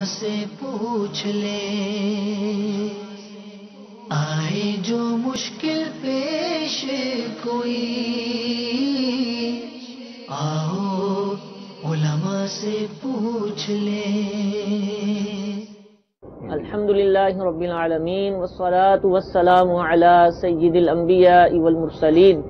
سے پوچھ لے آئے جو مشکل پیش کوئی، آؤ علماء سے پوچھ لے۔ الحمدللہ رب العالمین والصلاة والسلام علی سید الانبیاء والمرسلین،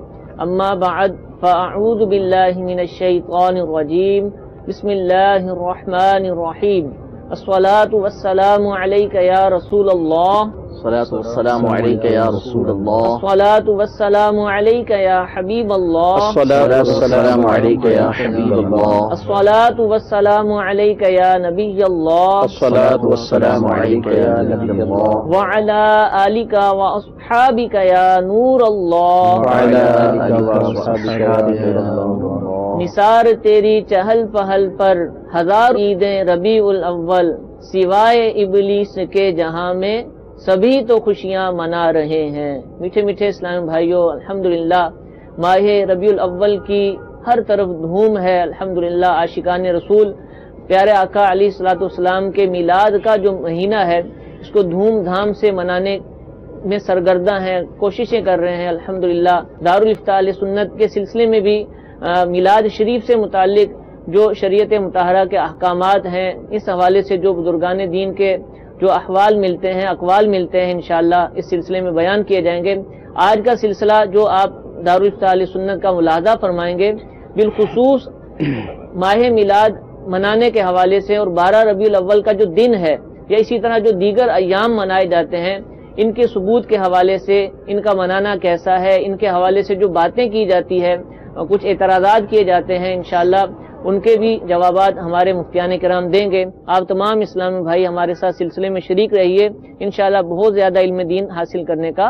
اما بعد فاعوذ باللہ من الشیطان الرجیم، بسم اللہ الرحمن الرحیم۔ الصلاة والسلام علیک یا رسول اللہ، الصلاة والسلام علیک یا رسول اللہ، الصلاة والسلام علیک یا حبیب اللہ، الصلاة والسلام علیک یا حبیب اللہ، الصلاة والسلام علیک یا نبی اللہ، الصلاة والسلام علیک یا نبی اللہ، وعلی آلک واصحابک یا نور اللہ، وعلی آلک واصحابک یا نور اللہ۔ نثار تیری چہل پہل پر ہزار عیدیں ربیع الاول، سوائے ابلیس کے جہاں میں سبھی تو خوشیاں منا رہے ہیں۔ میٹھے میٹھے اسلام بھائیوں، الحمدللہ ماہ ربیع الاول کی ہر طرف دھوم ہے۔ الحمدللہ عاشقان رسول پیارے آقا علیہ الصلوۃ والسلام کے میلاد کا جو مہینہ ہے، اس کو دھوم دھام سے منانے میں سرگرداں ہیں، کوششیں کر رہے ہیں۔ الحمدللہ دارالافتاء اہل سنت کے سلسلے میں بھی میلاد شریف سے متعلق جو شریعت مطہرہ کے احکامات ہیں، اس حوالے سے جو بزرگان دین کے جو احوال ملتے ہیں، اقوال ملتے ہیں، انشاءاللہ اس سلسلے میں بیان کیے جائیں گے۔ آج کا سلسلہ جو آپ دارالافتاء اہل سنت کا ملاحظہ فرمائیں گے، بالخصوص ماہ میلاد منانے کے حوالے سے اور 12 ربیع الاول کا جو دن ہے، یا اسی طرح جو دیگر ایام منائے جاتے ہیں، ان کے ثبوت کے حوالے سے ان کا منانا کیسا ہے، ان کے حوالے سے جو باتیں کی جاتی ہے، کچھ اعتراضات کیے جاتے ہیں، انشاءاللہ ان کے بھی جوابات ہمارے مفتیان کرام دیں گے۔ آپ تمام اسلامی بھائی ہمارے ساتھ سلسلے میں شریک رہیے، انشاءاللہ بہت زیادہ علم دین حاصل کرنے کا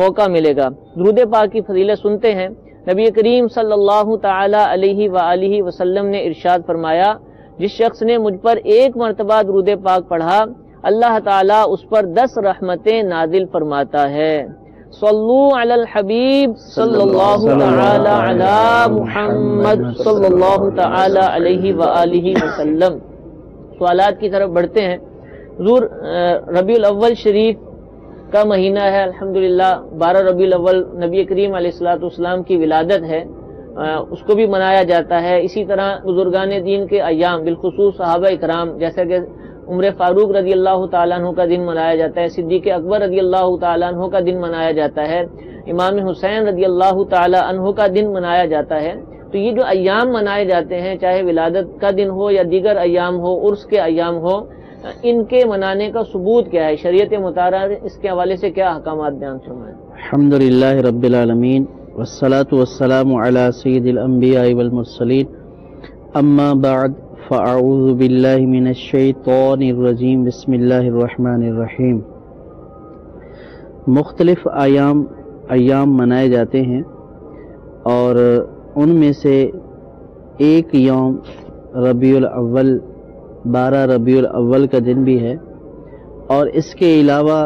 موقع ملے گا۔ درود پاک کی فضیلت سنتے ہیں۔ نبی کریم صلی اللہ تعالی علیہ وآلہ وسلم نے ارشاد فرمایا، جس شخص نے مجھ پر ایک مرتبہ درود پاک پڑھا، اللہ تعالیٰ اس پر 10 رحمتیں نازل فرماتا ہے۔ صلو علی الحبیب صلی اللہ تعالی علی محمد صلی اللہ تعالی علیہ وآلہ وسلم۔ سوالات کی طرف بڑھتے ہیں۔ حضور ربیع الاول شریف کا مہینہ ہے، الحمدللہ 12 ربیع الاول نبی کریم علیہ الصلوۃ والسلام کی ولادت ہے، اس کو بھی منایا جاتا ہے۔ اسی طرح بزرگان دین کے ایام، بالخصوص صحابہ اکرام، جیسا کہ عمر فاروق رضی اللہ تعالیٰ عنہ کا دن منایا جاتا ہے، صدیق اکبر رضی اللہ تعالیٰ عنہ کا دن منایا جاتا ہے، امام حسین رضی اللہ تعالیٰ عنہ کا دن منایا جاتا ہے۔ تو یہ جو ایام منائے جاتے ہیں، چاہے ولادت کا دن ہو یا دیگر ایام ہو، عرس کے ایام ہو، ان کے منانے کا ثبوت کیا ہے؟ شریعت مطہرہ اس کے حوالے سے کیا احکامات بیان فرمائیں؟ الحمدللہ رب العالمین والصلاة والسلام علی سید الانبیاء والمرسلین، اما بعد فاعوذ باللہ من الشیطان الرجیم، بسم اللہ الرحمن الرحیم۔ مختلف ایام منائے جاتے ہیں، اور ان میں سے ایک یوم ربیع الاول 12 ربیع الاول کا دن بھی ہے، اور اس کے علاوہ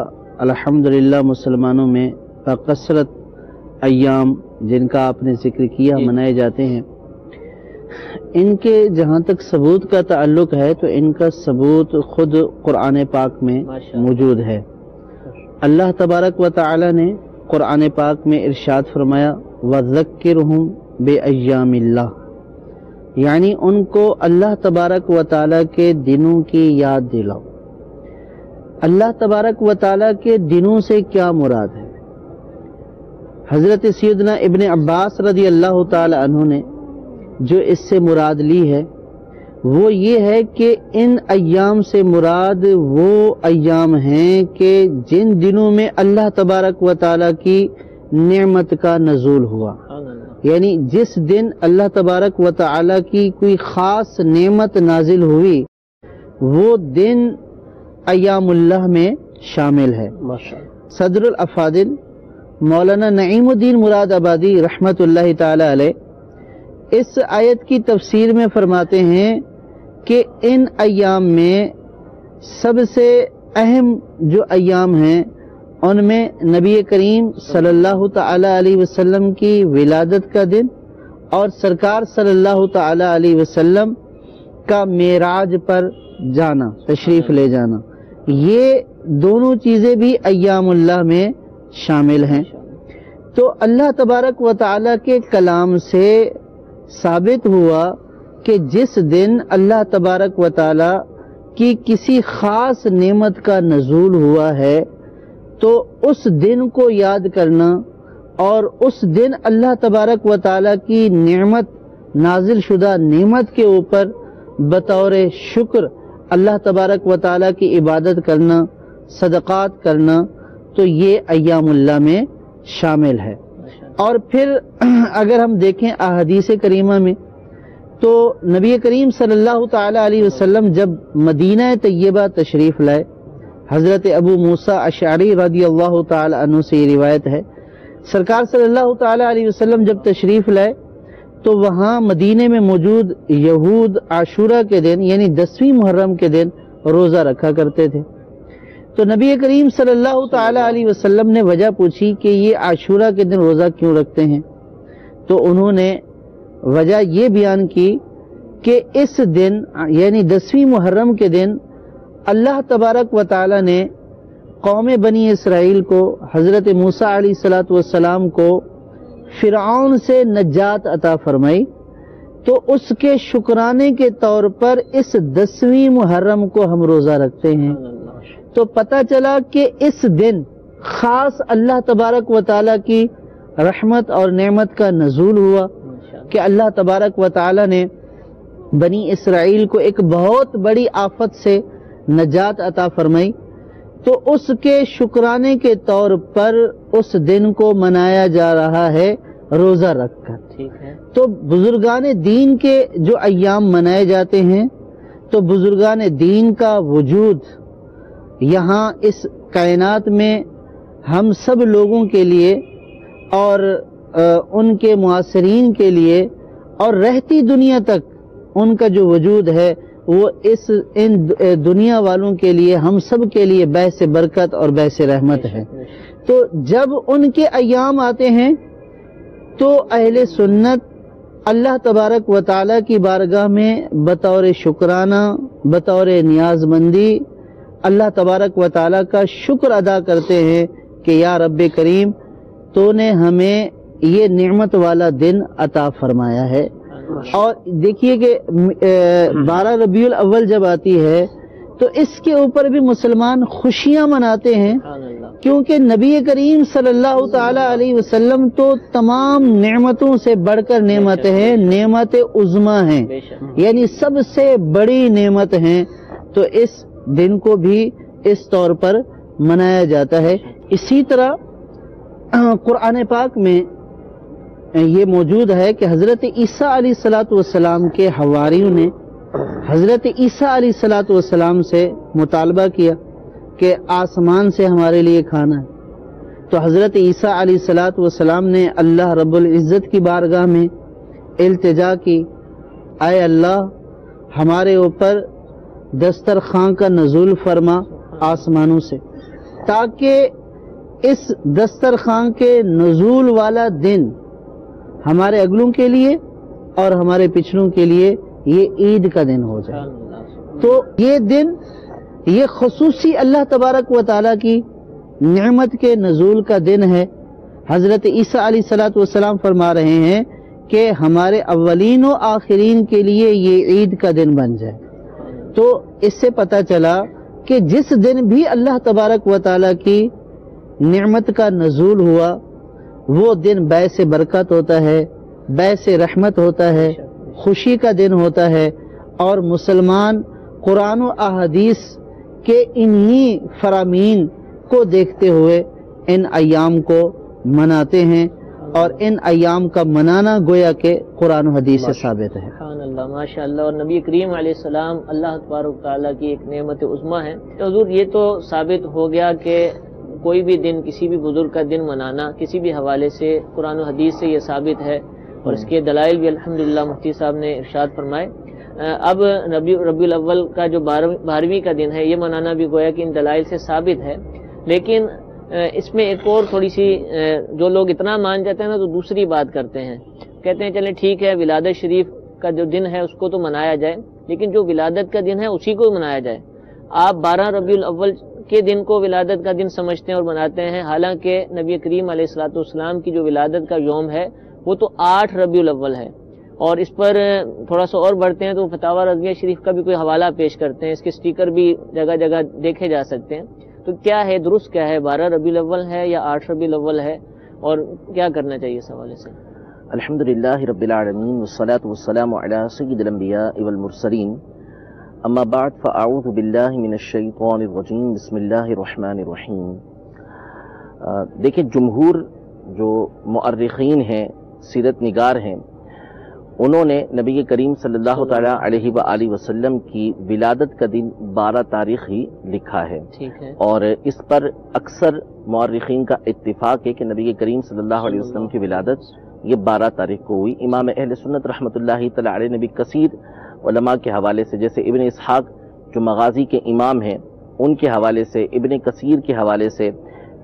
الحمدللہ مسلمانوں میں بکثرت ایام جن کا آپ نے ذکر کیا منائے جاتے ہیں۔ ان کے جہاں تک ثبوت کا تعلق ہے تو ان کا ثبوت خود قرآن پاک میں موجود ہے۔ اللہ تبارک و تعالی نے قرآن پاک میں ارشاد فرمایا، وَذَكِّرْهُمْ بِأَيَّامِ اللَّهِ، یعنی ان کو اللہ تبارک و تعالی کے دنوں کی یاد دلاؤ۔ اللہ تبارک و تعالی کے دنوں سے کیا مراد ہے؟ حضرت سیدنا ابن عباس رضی اللہ تعالی عنہ نے جو اس سے مراد لی ہے، وہ یہ ہے کہ ان ایام سے مراد وہ ایام ہیں کہ جن دنوں میں اللہ تبارک و تعالی کی نعمت کا نزول ہوا، یعنی جس دن اللہ تبارک و تعالی کی کوئی خاص نعمت نازل ہوئی، وہ دن ایام اللہ میں شامل ہے۔ صدر الافاضل مولانا نعیم الدین مراد آبادی رحمت اللہ تعالی علیہ اس آیت کی تفسیر میں فرماتے ہیں کہ ان ایام میں سب سے اہم جو ایام ہیں، ان میں نبی کریم صلی اللہ تعالی علیہ وسلم کی ولادت کا دن اور سرکار صلی اللہ تعالی علیہ وسلم کا معراج پر جانا، تشریف لے جانا، یہ دونوں چیزیں بھی ایام اللہ میں شامل ہیں۔ تو اللہ تبارک و تعالیٰ کے کلام سے ثابت ہوا کہ جس دن اللہ تبارک و تعالیٰ کی کسی خاص نعمت کا نزول ہوا ہے تو اس دن کو یاد کرنا اور اس دن اللہ تبارک و تعالیٰ کی نعمت، نازل شدہ نعمت کے اوپر بطور شکر اللہ تبارک و تعالیٰ کی عبادت کرنا، صدقات کرنا، تو یہ ایام اللہ میں شامل ہے۔ اور پھر اگر ہم دیکھیں احادیث کریمہ میں تو نبی کریم صلی اللہ تعالی علیہ وسلم جب مدینہ طیبہ تشریف لائے، حضرت ابو موسیٰ اشعری رضی اللہ تعالی عنہ سے یہ روایت ہے، سرکار صلی اللہ تعالی علیہ وسلم جب تشریف لائے تو وہاں مدینے میں موجود یہود عاشورہ کے دن یعنی 10ویں محرم کے دن روزہ رکھا کرتے تھے۔ تو نبی کریم صلی اللہ تعالی علیہ وسلم نے وجہ پوچھی کہ یہ عاشورہ کے دن روزہ کیوں رکھتے ہیں؟ تو انہوں نے وجہ یہ بیان کی کہ اس دن یعنی 10ویں محرم کے دن اللہ تبارک و تعالی نے قوم بنی اسرائیل کو، حضرت موسیٰ علیہ الصلوۃ والسلام کو فرعون سے نجات عطا فرمائی، تو اس کے شکرانے کے طور پر اس 10ویں محرم کو ہم روزہ رکھتے ہیں۔ تو پتہ چلا کہ اس دن خاص اللہ تبارک و تعالیٰ کی رحمت اور نعمت کا نزول ہوا کہ اللہ تبارک و تعالیٰ نے بنی اسرائیل کو ایک بہت بڑی آفت سے نجات عطا فرمائی، تو اس کے شکرانے کے طور پر اس دن کو منایا جا رہا ہے روزہ رکھ کر۔ تو بزرگان دین کے جو ایام منائے جاتے ہیں تو بزرگان دین کا وجود یہاں اس کائنات میں ہم سب لوگوں کے لیے اور ان کے معاصرین کے لیے اور رہتی دنیا تک ان کا جو وجود ہے وہ ان دنیا والوں کے لیے، ہم سب کے لیے باعث برکت اور باعث رحمت ہے۔ تو جب ان کے ایام آتے ہیں تو اہل سنت اللہ تبارک و تعالیٰ کی بارگاہ میں بطور شکرانہ، بطور نیاز مندی اللہ تبارک و تعالیٰ کا شکر ادا کرتے ہیں کہ یا رب کریم تو نے ہمیں یہ نعمت والا دن عطا فرمایا ہے۔ اور دیکھیے کہ 12 ربیع الاول جب آتی ہے تو اس کے اوپر بھی مسلمان خوشیاں مناتے ہیں، کیونکہ نبی کریم صلی اللہ تعالی علیہ وسلم تو تمام نعمتوں سے بڑھ کر نعمت ہے، نعمت عظمیٰ ہیں، یعنی سب سے بڑی نعمت ہیں، تو اس دن کو بھی اس طور پر منایا جاتا ہے۔ اسی طرح قرآن پاک میں یہ موجود ہے کہ حضرت عیسیٰ علیہ الصلوۃ والسلام کے حواریوں نے حضرت عیسیٰ علیہ الصلوۃ والسلام سے مطالبہ کیا کہ آسمان سے ہمارے لیے کھانا ہے، تو حضرت عیسیٰ علیہ الصلوۃ والسلام نے اللہ رب العزت کی بارگاہ میں التجا کی، اے اللہ ہمارے اوپر دسترخوان کا نزول فرما آسمانوں سے، تاکہ اس دسترخوان کے نزول والا دن ہمارے اگلوں کے لیے اور ہمارے پچھلوں کے لیے یہ عید کا دن ہو جائے۔ تو یہ دن یہ خصوصی اللہ تبارک و تعالیٰ کی نعمت کے نزول کا دن ہے۔ حضرت عیسیٰ علیہ الصلوۃ والسلام فرما رہے ہیں کہ ہمارے اولین و آخرین کے لیے یہ عید کا دن بن جائے۔ تو اس سے پتہ چلا کہ جس دن بھی اللہ تبارک و تعالیٰ کی نعمت کا نزول ہوا وہ دن باعث برکت ہوتا ہے، باعث رحمت ہوتا ہے، خوشی کا دن ہوتا ہے، اور مسلمان قرآن و احادیث کے انہی فرامین کو دیکھتے ہوئے ان ایام کو مناتے ہیں، اور ان ایام کا منانا گویا کہ قرآن و حدیث سے ثابت ہے۔ سبحان اللہ، ماشاء اللہ۔ اور نبی کریم علیہ السلام اللہ تبارک تعالیٰ کی ایک نعمت عظمیٰ ہے۔ حضور یہ تو ثابت ہو گیا کہ کوئی بھی دن، کسی بھی بزرگ کا دن منانا کسی بھی حوالے سے قرآن و حدیث سے یہ ثابت ہے، اور اس کے دلائل بھی الحمدللہ مفتی صاحب نے ارشاد فرمائے۔ اب ربیع الاول کا جو 12ویں کا دن ہے یہ منانا بھی گویا کہ ان دلائل سے ثابت ہے، لیکن اس میں ایک اور تھوڑی سی جو لوگ اتنا مان جاتے ہیں نا تو دوسری بات کرتے ہیں، کہتے ہیں چلیں ٹھیک ہے ولادت شریف کا جو دن ہے اس کو تو منایا جائے، لیکن جو ولادت کا دن ہے اسی کو منایا جائے۔ آپ 12 ربیع الاول کے دن کو ولادت کا دن سمجھتے ہیں اور مناتے ہیں، حالانکہ نبی کریم علیہ الصلوۃ والسلام کی جو ولادت کا یوم ہے وہ تو 8 ربیع الاول ہے۔ اور اس پر تھوڑا سا اور بڑھتے ہیں تو فتاوی رضویہ شریف کا بھی کوئی حوالہ پیش کرتے ہیں، اس کے سٹیکر بھی جگہ جگہ دیکھے جا سکتے ہیں۔ تو کیا ہے درست، کیا ہے 12 ربیع الاول ہے یا 8 ربیع الاول ہے، اور کیا کرنا چاہیے اس حوالے سے؟ الحمدللہ رب العالمین والصلاة والسلام علی سید الانبیاء والمرسلین، اما بعد فاعوذ باللہ من الشیطان الرجیم، بسم اللہ الرحمن الرحیم۔ دیکھیں، جمہور جو مؤرخین ہیں، سیرت نگار ہیں، انہوں نے نبی کریم صلی اللہ تعالیٰ علیہ وآلہ وسلم کی ولادت کا دن 12 تاریخ ہی لکھا ہے، اور اس پر اکثر مؤرخین کا اتفاق ہے کہ نبی کریم صلی اللہ علیہ وسلم کی ولادت یہ 12 تاریخ کو ہوئی۔ امام اہل سنت رحمۃ اللہ تعالیٰ علیہ نے بھی کثیر علماء کے حوالے سے، جیسے ابن اسحاق جو مغازی کے امام ہیں ان کے حوالے سے، ابن کثیر کے حوالے سے،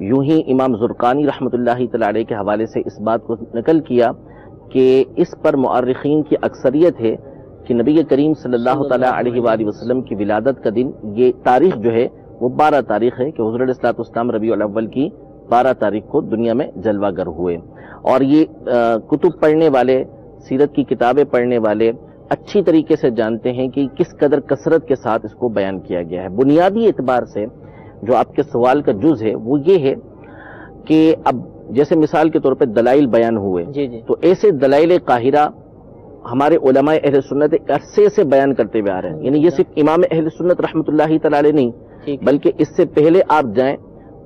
یوں ہی امام زرقانی رحمۃ اللہ تعالیٰ علیہ کے حوالے سے اس بات کو نقل کیا کہ اس پر مؤرخین کی اکثریت ہے کہ نبی کریم صلی اللہ تعالیٰ علیہ وآلہ وسلم کی ولادت کا دن، یہ تاریخ جو ہے وہ 12 تاریخ ہے، کہ حضور علیہ الصلوۃ والسلام ربیع الاول کی 12 تاریخ کو دنیا میں جلوہ گر ہوئے۔ اور یہ کتب پڑھنے والے، سیرت کی کتابیں پڑھنے والے اچھی طریقے سے جانتے ہیں کہ کس قدر کثرت کے ساتھ اس کو بیان کیا گیا ہے۔ بنیادی اعتبار سے جو آپ کے سوال کا جز ہے وہ یہ ہے کہ اب جیسے مثال کے طور پہ دلائل بیان ہوئے، تو ایسے دلائل قاہرہ ہمارے علماء اہل سنت عرصے سے بیان کرتے ہوئے آ رہے ہیں، یعنی یہ صرف امام اہل سنت رحمۃ اللہ تعالی علیہ نہیں، بلکہ اس سے پہلے آپ جائیں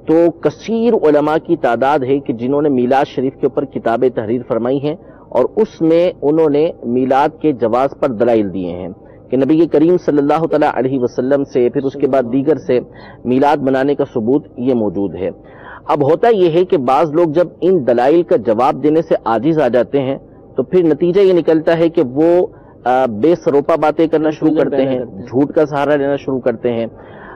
تو کثیر علماء کی تعداد ہے کہ جنہوں نے میلاد شریف کے اوپر کتابیں تحریر فرمائی ہیں، اور اس میں انہوں نے میلاد کے جواز پر دلائل دیے ہیں کہ نبی کریم صلی اللہ تعالیٰ علیہ وسلم سے، پھر اس کے بعد دیگر سے میلاد منانے کا ثبوت یہ موجود ہے۔ اب ہوتا یہ ہے کہ بعض لوگ جب ان دلائل کا جواب دینے سے عاجز آ جاتے ہیں تو پھر نتیجہ یہ نکلتا ہے کہ وہ بے سروپا باتیں کرنا شروع کرتے ہیں، جھوٹ کا سہارا لینا شروع کرتے ہیں۔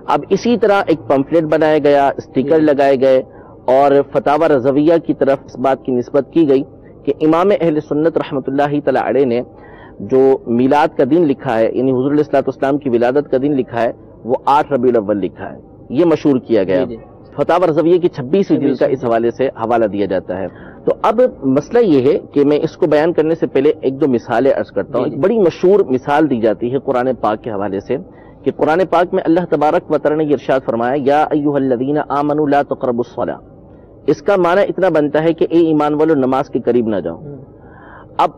اب اسی طرح ایک پمفلیٹ بنایا گیا، اسٹیکر لگائے گئے، اور فتاوی رضویہ کی طرف اس بات کی نسبت کی گئی کہ امام اہل سنت رحمۃ اللہ تعالی علیہ نے جو میلاد کا دن لکھا ہے، یعنی حضور علیہ الصلوۃ والسلام کی ولادت کا دن لکھا ہے، وہ 8 ربیع الاول لکھا ہے، یہ مشہور کیا گیا۔ فتاوی رضویہ کی 26ویں جلد کا اس حوالے سے حوالہ دیا جاتا ہے۔ تو اب مسئلہ یہ ہے کہ میں اس کو بیان کرنے سے پہلے ایک دو مثالیں عرض کرتا ہوں۔ ایک بڑی مشہور مثال دی جاتی ہے قرآن پاک کے حوالے سے کہ قرآن پاک میں اللہ تبارک و تعالی نے یہ ارشاد فرمایا، یا ایھا الذین آمنوا لا تقربوا الصلاۃ۔ اس کا معنی اتنا بنتا ہے کہ اے ایمان والو نماز کے قریب نہ جاؤ۔ اب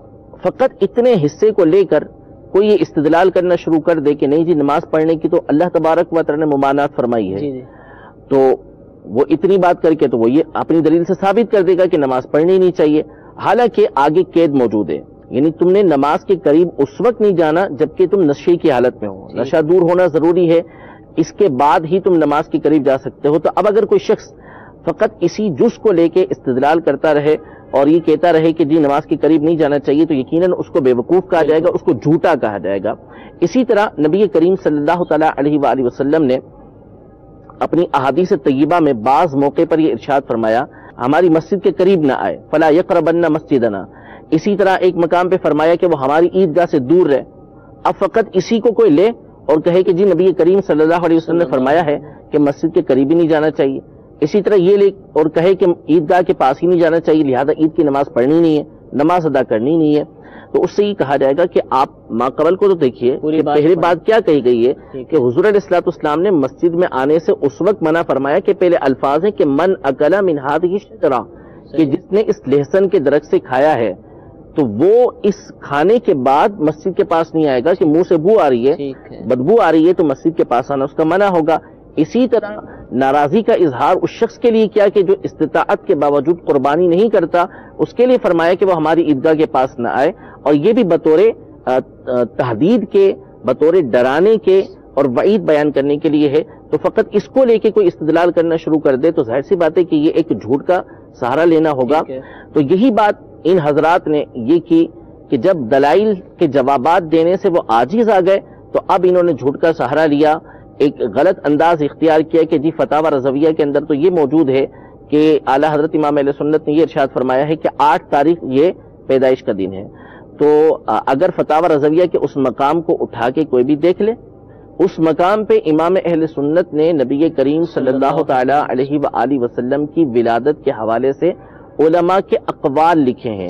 فقط اتنے حصے کو لے کر کوئی یہ استدلال کرنا شروع کر دے کہ نہیں جی نماز پڑھنے کی تو اللہ تبارک و تعالی نے ممانعت فرمائی ہے، تو وہ اتنی بات کر کے تو وہ یہ اپنی دلیل سے ثابت کر دے گا کہ نماز پڑھنی نہیں چاہیے، حالانکہ آگے قید موجود ہے، یعنی تم نے نماز کے قریب اس وقت نہیں جانا جبکہ تم نشے کی حالت میں ہو، نشہ دور ہونا ضروری ہے، اس کے بعد ہی تم نماز کے قریب جا سکتے ہو۔ تو اب اگر کوئی شخص فقط اسی جز کو لے کے استدلال کرتا رہے اور یہ کہتا رہے کہ جی نماز کے قریب نہیں جانا چاہیے، تو یقیناً اس کو بے وقوف کہا جائے گا، اس کو جھوٹا کہا جائے گا۔ اسی طرح نبی کریم صلی اللہ تعالیٰ علیہ وآلہ وسلم نے اپنی احادیث طیبہ میں بعض موقع پر یہ ارشاد فرمایا، ہماری مسجد کے قریب نہ آئے، فلا یقربن مسجدنا۔ اسی طرح ایک مقام پہ فرمایا کہ وہ ہماری عیدگاہ سے دور رہے۔ اب فقط اسی کو کوئی لے اور کہے کہ جی نبی کریم صلی اللہ علیہ وسلم نے فرمایا ہے کہ مسجد کے قریب ہی نہیں جانا چاہیے، اسی طرح یہ لے اور کہے کہ عیدگاہ کے پاس ہی نہیں جانا چاہیے، لہذا عید کی نماز پڑھنی نہیں ہے، نماز ادا کرنی نہیں ہے، تو اس سے یہ کہا جائے گا کہ آپ ماقبل کو تو دیکھیے کہ پہلی بات کیا کہی گئی ہے کہ حضور علیہ الصلوۃ والسلام نے مسجد میں آنے سے اس وقت منع فرمایا کہ پہلے الفاظ ہیں کہ من اکل من ہذہ الشجرہ، کہ جس نے اس لہسن کے درخت سے کھایا ہے تو وہ اس کھانے کے بعد مسجد کے پاس نہیں آئے گا، کہ منہ سے بو آ رہی ہے، بدبو آ رہی ہے، تو مسجد کے پاس آنا اس کا منع ہوگا۔ اسی طرح ناراضی کا اظہار اس شخص کے لیے کیا کہ جو استطاعت کے باوجود قربانی نہیں کرتا، اس کے لیے فرمایا کہ وہ ہماری عیدگاہ کے پاس نہ آئے، اور یہ بھی بطور تحدید کے، بطور ڈرانے کے اور وعید بیان کرنے کے لیے ہے۔ تو فقط اس کو لے کے کوئی استدلال کرنا شروع کر دے تو ظاہر سی بات ہے کہ یہ ایک جھوٹ کا سہارا لینا ہوگا۔ تو یہی بات ان حضرات نے یہ کی کہ جب دلائل کے جوابات دینے سے وہ عاجز آ گئے تو اب انہوں نے جھوٹ کا سہارا لیا، ایک غلط انداز اختیار کیا کہ جی فتاوی رضویہ کے اندر تو یہ موجود ہے کہ اعلیٰ حضرت امام اہل سنت نے یہ ارشاد فرمایا ہے کہ 8 تاریخ یہ پیدائش کا دن ہے۔ تو اگر فتاوی رضویہ کے اس مقام کو اٹھا کے کوئی بھی دیکھ لے، اس مقام پہ امام اہل سنت نے نبی کریم صلی اللہ تعالی علیہ وآلہ وسلم کی ولادت کے حوالے سے علماء کے اقوال لکھے ہیں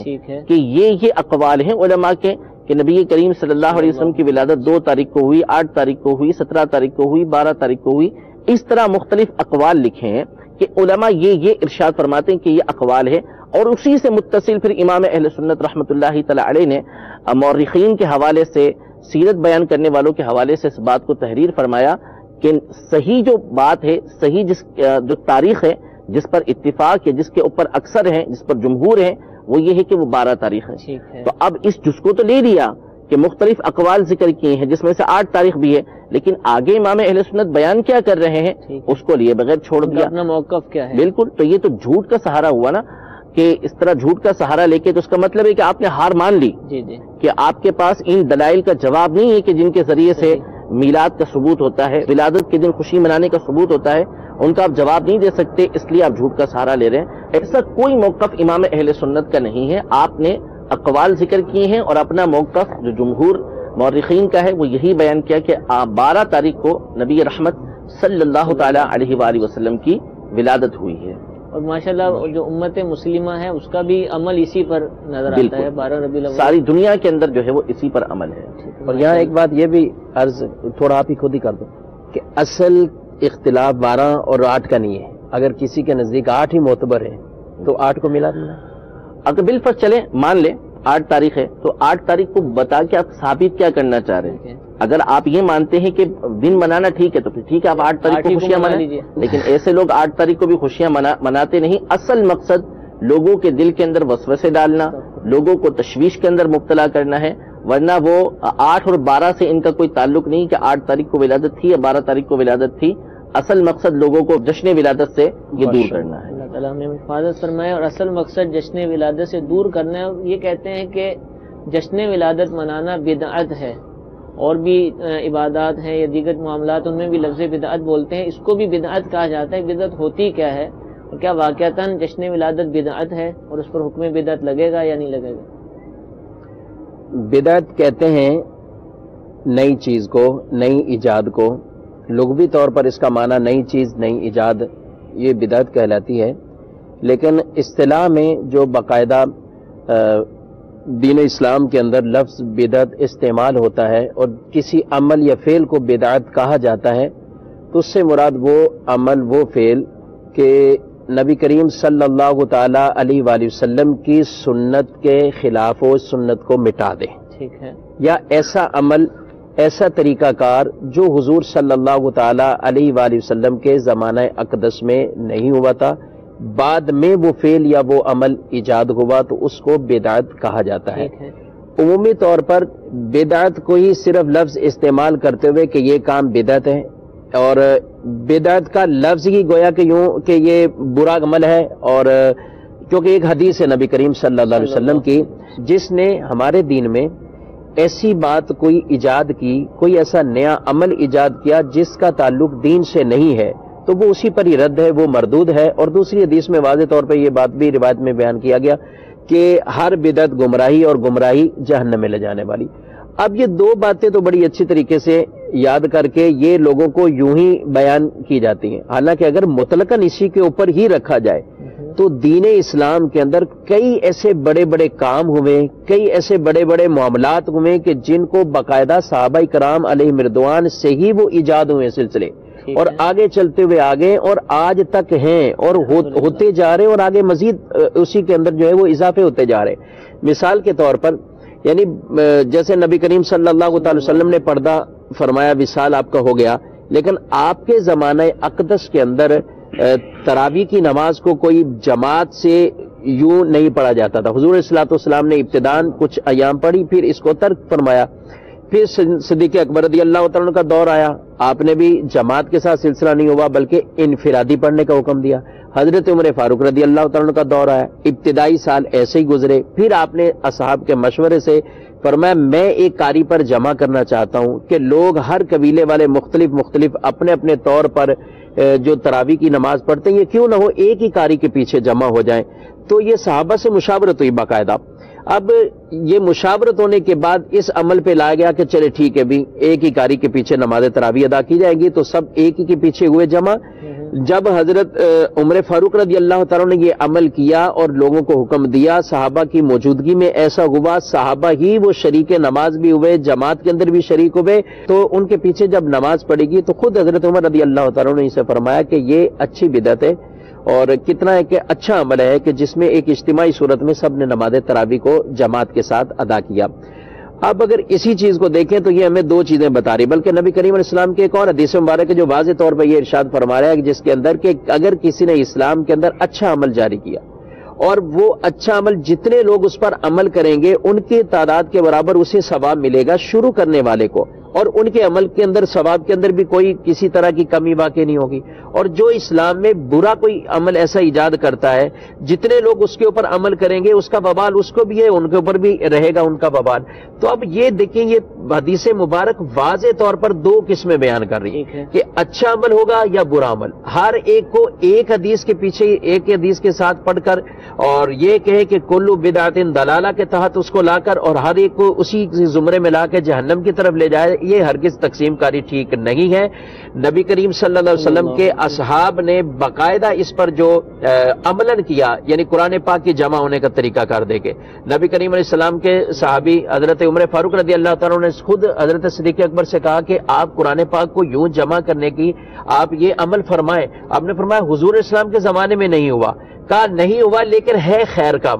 کہ یہ اقوال ہیں علماء کے کہ نبی کریم صلی اللہ علیہ وسلم کی ولادت 2 تاریخ کو ہوئی، 8 تاریخ کو ہوئی، 17 تاریخ کو ہوئی، 12 تاریخ کو ہوئی. اس طرح مختلف اقوال لکھے ہیں کہ علماء یہ ارشاد فرماتے ہیں کہ یہ اقوال ہے. اور اسی سے متصل پھر امام اہل سنت رحمۃ اللہ تعالی علیہ نے مورخین کے حوالے سے، سیرت بیان کرنے والوں کے حوالے سے اس بات کو تحریر فرمایا کہ صحیح جو بات ہے، صحیح جو تاریخ ہے جس پر اتفاق ہے، جس کے اوپر اکثر ہیں، جس پر جمہور ہیں، وہ یہ ہے کہ وہ 12 تاریخ ہے. تو اب اس جس کو تو لے لیا کہ مختلف اقوال ذکر کیے ہیں جس میں سے 8 تاریخ بھی ہے، لیکن آگے امام اہل سنت بیان کیا کر رہے ہیں اس کو لیے بغیر چھوڑ دیا. اپنا موقف کیا ہے؟ بالکل. تو یہ تو جھوٹ کا سہارا ہوا نا، کہ اس طرح جھوٹ کا سہارا لے کے تو اس کا مطلب ہے کہ آپ نے ہار مان لی کہ آپ کے پاس ان دلائل کا جواب نہیں ہے کہ جن کے ذریعے سے میلاد کا ثبوت ہوتا ہے، ولادت کے دن خوشی منانے کا ثبوت ہوتا ہے، ان کا آپ جواب نہیں دے سکتے، اس لیے آپ جھوٹ کا سہارا لے رہے ہیں. ایسا کوئی موقف امام اہل سنت کا نہیں ہے. آپ نے اقوال ذکر کیے ہیں اور اپنا موقف جو جمہور مورخین کا ہے وہ یہی بیان کیا کہ 12 تاریخ کو نبی رحمت صلی اللہ تعالی علیہ وآلہ وسلم کی ولادت ہوئی ہے. اور ماشاءاللہ جو امت مسلمہ ہے اس کا بھی عمل اسی پر نظر آتا ہے. 12 ربیع الاول ساری دنیا کے اندر جو ہے وہ اسی پر عمل ہے. اور یہاں ایک بات یہ بھی عرض تھوڑا آپ ہی خود ہی کر دو کہ اصل اختلاف 12 اور 8 کا نہیں ہے. اگر کسی کے نزدیک 8 ہی معتبر ہے تو 8 کو ملا دینا. اگر بالفرض چلیں مان لیں 8 تاریخ ہے تو 8 تاریخ کو بتا کے آپ ثابت کیا کرنا چاہ رہے ہیں؟ اگر آپ یہ مانتے ہیں کہ دن منانا ٹھیک ہے تو پھر ٹھیک ہے، آپ 8 تاریخ کو خوشیاں منائیں. لیکن ایسے لوگ 8 تاریخ کو بھی خوشیاں مناتے نہیں. اصل مقصد لوگوں کے دل کے اندر وسوسے ڈالنا، لوگوں کو تشویش کے اندر مبتلا کرنا ہے. ورنہ وہ 8 اور 12 سے ان کا کوئی تعلق نہیں کہ 8 تاریخ کو ولادت تھی یا 12 تاریخ کو ولادت تھی. اصل مقصد لوگوں کو جشن ولادت سے یہ دور کرنا ہے. اللہ تعالیٰ ہمیں حفاظت فرمائے. اور اصل مقصد جشن ولادت سے دور کرنا ہے. یہ کہتے ہیں کہ جشن ولادت منانا بدعت ہے، اور بھی عبادات ہیں یا دیگر معاملات ان میں بھی لفظ بدعت بولتے ہیں. اس کو بھی بدعت کہا جاتا ہے. بدعت ہوتی کیا ہے اور کیا واقعتاً جشن ولادت بدعت ہے اور اس پر حکم بدعت لگے گا یا نہیں لگے گا؟ بدعت کہتے ہیں نئی چیز کو، نئی ایجاد کو. لغوی طور پر اس کا معنی نئی چیز، نئی ایجاد، یہ بدعت کہلاتی ہے. لیکن اصطلاح میں جو باقاعدہ دین اسلام کے اندر لفظ بدعت استعمال ہوتا ہے اور کسی عمل یا فعل کو بدعت کہا جاتا ہے تو اس سے مراد وہ عمل، وہ فعل کہ نبی کریم صلی اللہ تعالی علیہ وآلہ وسلم کی سنت کے خلاف و سنت کو مٹا دے. ٹھیک ہے. یا ایسا عمل، ایسا طریقہ کار جو حضور صلی اللہ تعالی علیہ وآلہ وسلم کے زمانہ اقدس میں نہیں ہوا تھا، بعد میں وہ فعل یا وہ عمل ایجاد ہوا تو اس کو بدعت کہا جاتا ہے. عمومی طور پر بدعت کو ہی صرف لفظ استعمال کرتے ہوئے کہ یہ کام بدعت ہے، اور بدعت کا لفظ ہی گویا کہ یوں کہ یہ برا عمل ہے. اور کیونکہ ایک حدیث ہے نبی کریم صلی اللہ علیہ وسلم کی جس نے ہمارے دین میں ایسی بات کوئی ایجاد کی، کوئی ایسا نیا عمل ایجاد کیا جس کا تعلق دین سے نہیں ہے تو وہ اسی پر ہی رد ہے، وہ مردود ہے. اور دوسری حدیث میں واضح طور پہ یہ بات بھی روایت میں بیان کیا گیا کہ ہر بدعت گمراہی اور گمراہی جہنم میں لے جانے والی. اب یہ دو باتیں تو بڑی اچھی طریقے سے یاد کر کے یہ لوگوں کو یوں ہی بیان کی جاتی ہیں. حالانکہ اگر مطلقاً اسی کے اوپر ہی رکھا جائے تو دین اسلام کے اندر کئی ایسے بڑے بڑے کام ہوئے، کئی ایسے بڑے بڑے معاملات ہوئے کہ جن کو باقاعدہ صحابہ کرام علیہ رضوان سے ہی وہ ایجاد ہوئے سلسلے، اور آگے چلتے ہوئے آگے اور آج تک ہیں اور ہوتے جا رہے، اور آگے مزید اسی کے اندر جو ہے وہ اضافے ہوتے جا رہے. مثال کے طور پر یعنی جیسے نبی کریم صلی اللہ تعالی وسلم نے پردہ فرمایا، وصال آپ کا ہو گیا، لیکن آپ کے زمانہ اقدس کے اندر تراویح کی نماز کو کوئی جماعت سے یوں نہیں پڑھا جاتا تھا. حضور صلی اللہ علیہ وسلم نے ابتداءً کچھ ایام پڑھی، پھر اس کو ترک فرمایا. پھر صدیق اکبر رضی اللہ تعالیٰ کا دور آیا، آپ نے بھی جماعت کے ساتھ سلسلہ نہیں ہوا بلکہ انفرادی پڑھنے کا حکم دیا. حضرت عمر فاروق رضی اللہ تعالیٰ کا دور آیا، ابتدائی سال ایسے ہی گزرے. پھر آپ نے اصحاب کے مشورے سے فرمایا میں ایک قاری پر جمع کرنا چاہتا ہوں کہ لوگ ہر قبیلے والے مختلف اپنے اپنے طور پر جو تراویح کی نماز پڑھتے ہیں یہ کیوں نہ ہو ایک ہی قاری کے پیچھے جمع ہو جائیں. تو یہ صحابہ سے مشاورت ہوئی باقاعدہ. اب یہ مشاورت ہونے کے بعد اس عمل پہ لایا گیا کہ چلے ٹھیک ہے بھی ایک ہی قاری کے پیچھے نماز تراویح ادا کی جائیں گی، تو سب ایک ہی کے پیچھے ہوئے جمع۔ جب حضرت عمر فاروق رضی اللہ تعالیٰ نے یہ عمل کیا اور لوگوں کو حکم دیا، صحابہ کی موجودگی میں ایسا ہوا، صحابہ ہی وہ شریک نماز بھی ہوئے، جماعت کے اندر بھی شریک ہوئے، تو ان کے پیچھے جب نماز پڑے گی تو خود حضرت عمر رضی اللہ تعالیٰ نے اسے فرمایا کہ یہ اچھی بدعت ہے، اور کتنا ہے کہ اچھا عمل ہے کہ جس میں ایک اجتماعی صورت میں سب نے نماز تراویح کو جماعت کے ساتھ ادا کیا۔ اب اگر اسی چیز کو دیکھیں تو یہ ہمیں دو چیزیں بتا رہی، بلکہ نبی کریم علیہ السلام کے ایک اور حدیث مبارک ہے جو واضح طور پر یہ ارشاد فرما رہا ہے کہ جس کے اندر کہ اگر کسی نے اسلام کے اندر اچھا عمل جاری کیا اور وہ اچھا عمل جتنے لوگ اس پر عمل کریں گے ان کی تعداد کے برابر اسے ثواب ملے گا شروع کرنے والے کو، اور ان کے عمل کے اندر ثواب کے اندر بھی کوئی کسی طرح کی کمی واقع نہیں ہوگی۔ اور جو اسلام میں برا کوئی عمل ایسا ایجاد کرتا ہے جتنے لوگ اس کے اوپر عمل کریں گے اس کا وبال اس کو بھی ہے، ان کے اوپر بھی رہے گا ان کا وبال۔ تو اب یہ دیکھیں یہ حدیث مبارک واضح طور پر دو قسمیں بیان کر رہی ہیں کہ اچھا عمل ہوگا یا برا عمل۔ ہر ایک کو ایک حدیث کے پیچھے ایک حدیث کے ساتھ پڑھ کر اور یہ کہے کہ کلو بدعت ضلالہ کے تحت اس کو لا کر اور ہر ایک کو اسی زمرے میں لا کے جہنم کی طرف لے جائے، یہ ہرگز تقسیم کاری ٹھیک نہیں ہے۔ نبی کریم صلی اللہ علیہ وسلم کے اصحاب نے باقاعدہ اس پر جو عملاً کیا، یعنی قرآن پاک کی جمع ہونے کا طریقہ کار دے کے نبی کریم علیہ السلام کے صحابی حضرت عمر فاروق رضی اللہ تعالیٰ نے خود حضرت صدیق اکبر سے کہا کہ آپ قرآن پاک کو یوں جمع کرنے کی آپ یہ عمل فرمائیں۔ آپ نے فرمایا حضور اسلام کے زمانے میں نہیں ہوا، کہا نہیں ہوا لیکن ہے خیر کا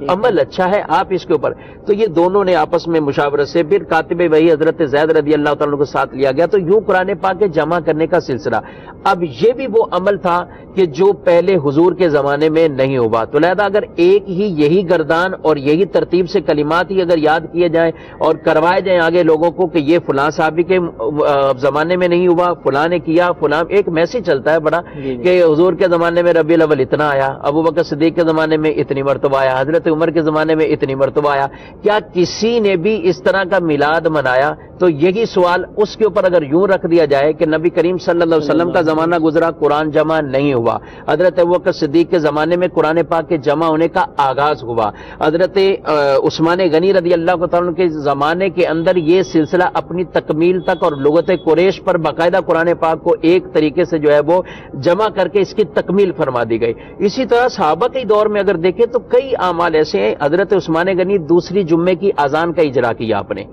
عمل اچھا ہے، آپ اس کے اوپر۔ تو یہ دونوں نے آپس میں مشاورت سے پھر کاتب وحی حضرت زید رضی اللہ تعالیٰ کو ساتھ لیا گیا، تو یوں قرآن پاک کے جمع کرنے کا سلسلہ۔ اب یہ بھی وہ عمل تھا کہ جو پہلے حضور کے زمانے میں نہیں ہوا، تو لہذا اگر ایک ہی یہی گردان اور یہی ترتیب سے کلمات ہی اگر یاد کیے جائیں اور کروائے جائیں آگے لوگوں کو کہ یہ فلاں صحابی کے زمانے میں نہیں ہوا، فلاں نے کیا، فلاں ایک میسج چلتا ہے بڑا کہ حضور کے زمانے میں ربیع الاول اتنا آیا، ابو بکر صدیق کے زمانے میں اتنی مرتبہ آیا، حضرت عمر کے زمانے میں اتنی مرتبہ آیا، کیا کسی نے بھی اس طرح کا میلاد منایا؟ تو یہی سوال اس کے اوپر اگر یوں رکھ دیا جائے کہ نبی کریم صلی اللہ علیہ وسلم کا زمانہ گزرا، قرآن جمع نہیں ہوا، حضرت ابوبکر صدیق کے زمانے میں قرآن پاک کے جمع ہونے کا آغاز ہوا، حضرت عثمان غنی رضی اللہ تعالیٰ کے زمانے کے اندر یہ سلسلہ اپنی تکمیل تک اور لغت قریش پر باقاعدہ قرآن پاک کو ایک طریقے سے جو ہے وہ جمع کر کے اس کی تکمیل فرما دی گئی۔ اسی طرح صحابہ کے دور میں اگر دیکھیں تو کئی اعمال ایسے ہیں، حضرت عثمان غنی دوسری جمعے کی اذان کا اجرا کیا آپ نے،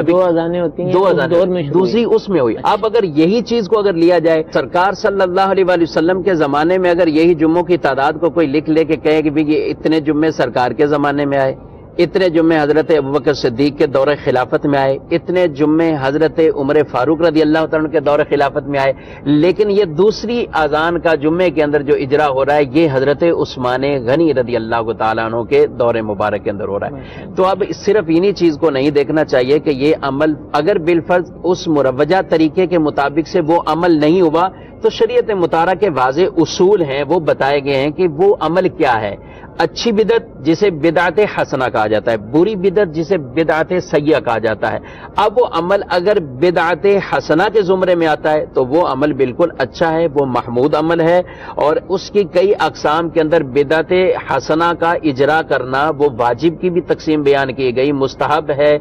دو اذانیں ہوتی ہیں، دو اذانیں دوسری اس میں ہوئی۔ اب اگر یہی چیز کو اگر لیا جائے، سرکار صلی اللہ علیہ وسلم کے زمانے میں اگر یہی جمعوں کی تعداد کو کوئی لکھ لے کے کہے کہ یہ اتنے جمعے سرکار کے زمانے میں آئے، اتنے جمعے حضرت ابوبکر صدیق کے دور خلافت میں آئے، اتنے جمعے حضرت عمر فاروق رضی اللہ تعالیٰ کے دور خلافت میں آئے، لیکن یہ دوسری اذان کا جمعے کے اندر جو اجرا ہو رہا ہے یہ حضرت عثمان غنی رضی اللہ تعالیٰ عنہ کے دور مبارک کے اندر ہو رہا ہے۔ تو اب صرف انہی چیز کو نہیں دیکھنا چاہیے کہ یہ عمل اگر بالفرض اس مروجہ طریقے کے مطابق سے وہ عمل نہیں ہوا تو شریعت مطالعہ کے واضح اصول ہیں، وہ بتائے گئے ہیں کہ وہ عمل کیا ہے۔ اچھی بدعت جسے بدعت حسنہ کہا جاتا ہے، بری بدعت جسے بدعت سیئہ کہا جاتا ہے۔ اب وہ عمل اگر بدعت حسنہ کے زمرے میں آتا ہے تو وہ عمل بالکل اچھا ہے، وہ محمود عمل ہے، اور اس کی کئی اقسام کے اندر بدعت حسنہ کا اجرا کرنا وہ واجب کی بھی تقسیم بیان کی گئی، مستحب ہے،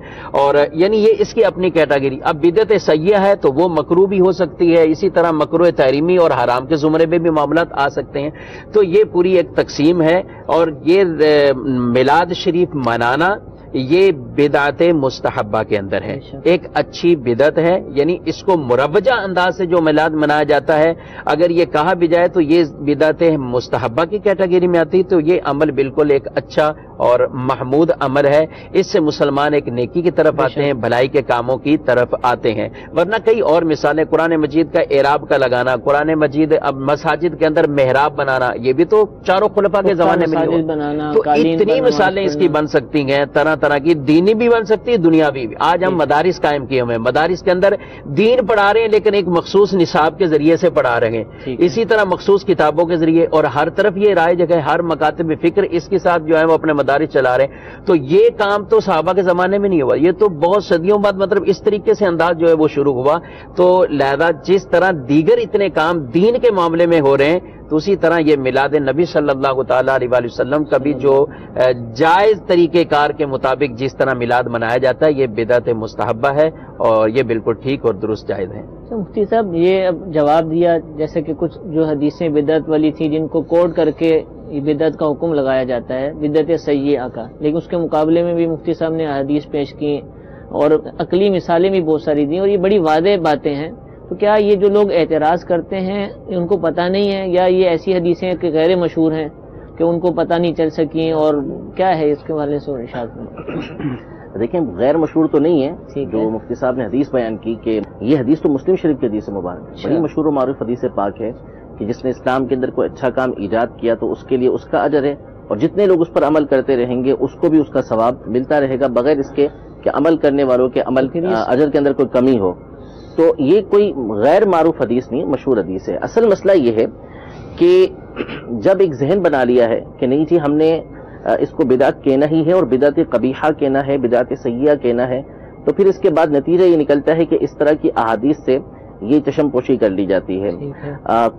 اور یعنی یہ اس کی اپنی کیٹاگری۔ اب بدعت سیئہ ہے تو وہ مکروہ بھی ہو سکتی ہے، اسی طرح مکروہ تحریمی اور حرام کے زمرے میں بھی معاملات آ سکتے ہیں۔ تو یہ پوری ایک تقسیم ہے، اور یہ میلاد شریف منانا یہ بدعت مستحبہ کے اندر ہے، ایک اچھی بدعت ہے، یعنی اس کو مروجہ انداز سے جو میلاد منایا جاتا ہے اگر یہ کہا بھی جائے تو یہ بدعت مستحبہ کی کیٹیگری میں آتی، تو یہ عمل بالکل ایک اچھا اور محمود عمل ہے، اس سے مسلمان ایک نیکی کی طرف آتے ہیں، بھلائی کے کاموں کی طرف آتے ہیں۔ ورنہ کئی اور مثالیں، قرآن مجید کا اعراب کا لگانا، قرآن مجید اب مساجد کے اندر محراب بنانا، یہ بھی تو چاروں خلفاء کے زمانے میں نہیں، تو اتنی مثالیں اس کی بن سکتی ہیں، طرح طرح کی، دینی بھی بن سکتی ہے، دنیاوی بھی۔ آج ہم مدارس قائم کیے ہوئے ہیں، مدارس کے اندر دین پڑھا رہے ہیں لیکن ایک مخصوص نصاب کے ذریعے سے پڑھا رہے ہیں، اسی طرح مخصوص کتابوں کے ذریعے، اور ہر طرف یہ رائج ہے، ہر مکاتب فکر اس کے ساتھ جو ہے وہ اپنے مدارس چلا رہے ہیں. تو یہ کام تو صحابہ کے زمانے میں نہیں ہوا, یہ تو بہت صدیوں بعد مطلب اس طریقے سے انداز جو ہے وہ شروع ہوا. تو لہذا جس طرح دیگر اتنے کام دین کے معاملے میں ہو رہے ہیں, تو اسی طرح یہ میلاد نبی صلی اللہ تعالیٰ علیہ وآلہ وسلم کا بھی جو جائز طریقہ کار کے مطابق جس طرح میلاد منایا جاتا ہے, یہ بدعت مستحبہ ہے اور یہ بالکل ٹھیک اور درست جائز ہے. مفتی صاحب یہ اب جواب دیا جیسے کہ کچھ جو حدیثیں بدعت والی تھی جن کو کوٹ کر کے یہ بدعت کا حکم لگایا جاتا ہے, بدعت سیئہ کا, لیکن اس کے مقابلے میں بھی مفتی صاحب نے حدیث پیش کی اور عقلی مثالیں بھی بہت ساری دیں اور یہ بڑی واضح باتیں ہیں. تو کیا یہ جو لوگ اعتراض کرتے ہیں ان کو پتہ نہیں ہے, یا یہ ایسی حدیثیں کہ غیر مشہور ہیں کہ ان کو پتہ نہیں چل سکیں, اور کیا ہے اس کے حوالے سے ارشاد میں؟ دیکھیں غیر مشہور تو نہیں ہے جو مفتی صاحب نے حدیث بیان کی, کہ یہ حدیث تو مسلم شریف کی حدیث مبارک بڑی مشہور و معروف حدیث پاک ہے کہ جس نے اسلام کے اندر کوئی اچھا کام ایجاد کیا تو اس کے لیے اس کا اجر ہے, اور جتنے لوگ اس پر عمل کرتے رہیں گے اس کو بھی اس کا ثواب ملتا رہے گا بغیر اس کے کہ عمل کرنے والوں کے عمل اجر کے اندر کوئی کمی ہو. تو یہ کوئی غیر معروف حدیث نہیں, مشہور حدیث ہے. اصل مسئلہ یہ ہے کہ جب ایک ذہن بنا لیا ہے کہ نہیں جی ہم نے اس کو بدعت کہنا ہی ہے اور بدعت قبیحہ کہنا ہے, بدعت سیئہ کہنا ہے, تو پھر اس کے بعد نتیجہ یہ نکلتا ہے کہ اس طرح کی احادیث سے یہ چشم پوشی کر لی جاتی ہے.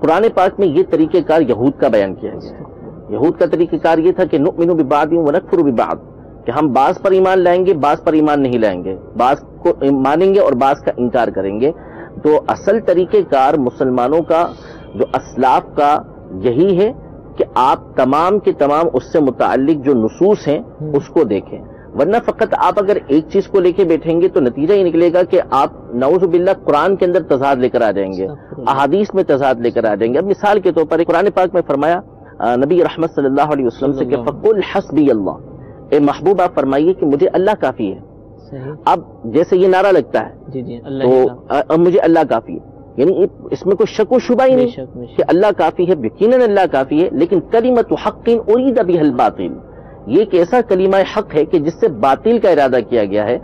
قرآن پاک میں یہ طریقہ کار یہود کا بیان کیا گیا ہے. یہود کا طریقہ کار یہ تھا کہ نؤمن ببعض ونکفر ببعض, کہ ہم بعض پر ایمان لائیں گے بعض پر ایمان نہیں لائیں گے, بعض کو مانیں گے اور بعض کا انکار کریں گے. تو اصل طریقہ کار مسلمانوں کا جو اسلاف کا یہی ہے کہ آپ تمام کے تمام اس سے متعلق جو نصوص ہیں اس کو دیکھیں, ورنہ فقط آپ اگر ایک چیز کو لے کے بیٹھیں گے تو نتیجہ یہ نکلے گا کہ آپ نعوذ باللہ قرآن کے اندر تضاد لے کر آ جائیں گے, احادیث میں تضاد لے کر آ جائیں گے. اب مثال کے طور پر قرآن پاک میں فرمایا نبی رحمت صلی اللہ علیہ وسلم سے کہ فقل حسبی اللہ, اے محبوب آپ فرمائیے کہ مجھے اللہ کافی ہے. اب جیسے یہ نعرہ لگتا ہے تو مجھے اللہ کافی ہے, یعنی اس میں کوئی شک و شبہ ہی نہیں کہ اللہ کافی ہے, یقیناً اللہ کافی ہے. لیکن کلمۃ حق ارید بها الباطل, یہ ایک ایسا کلمہ حق ہے کہ جس سے باطل کا ارادہ کیا گیا ہے.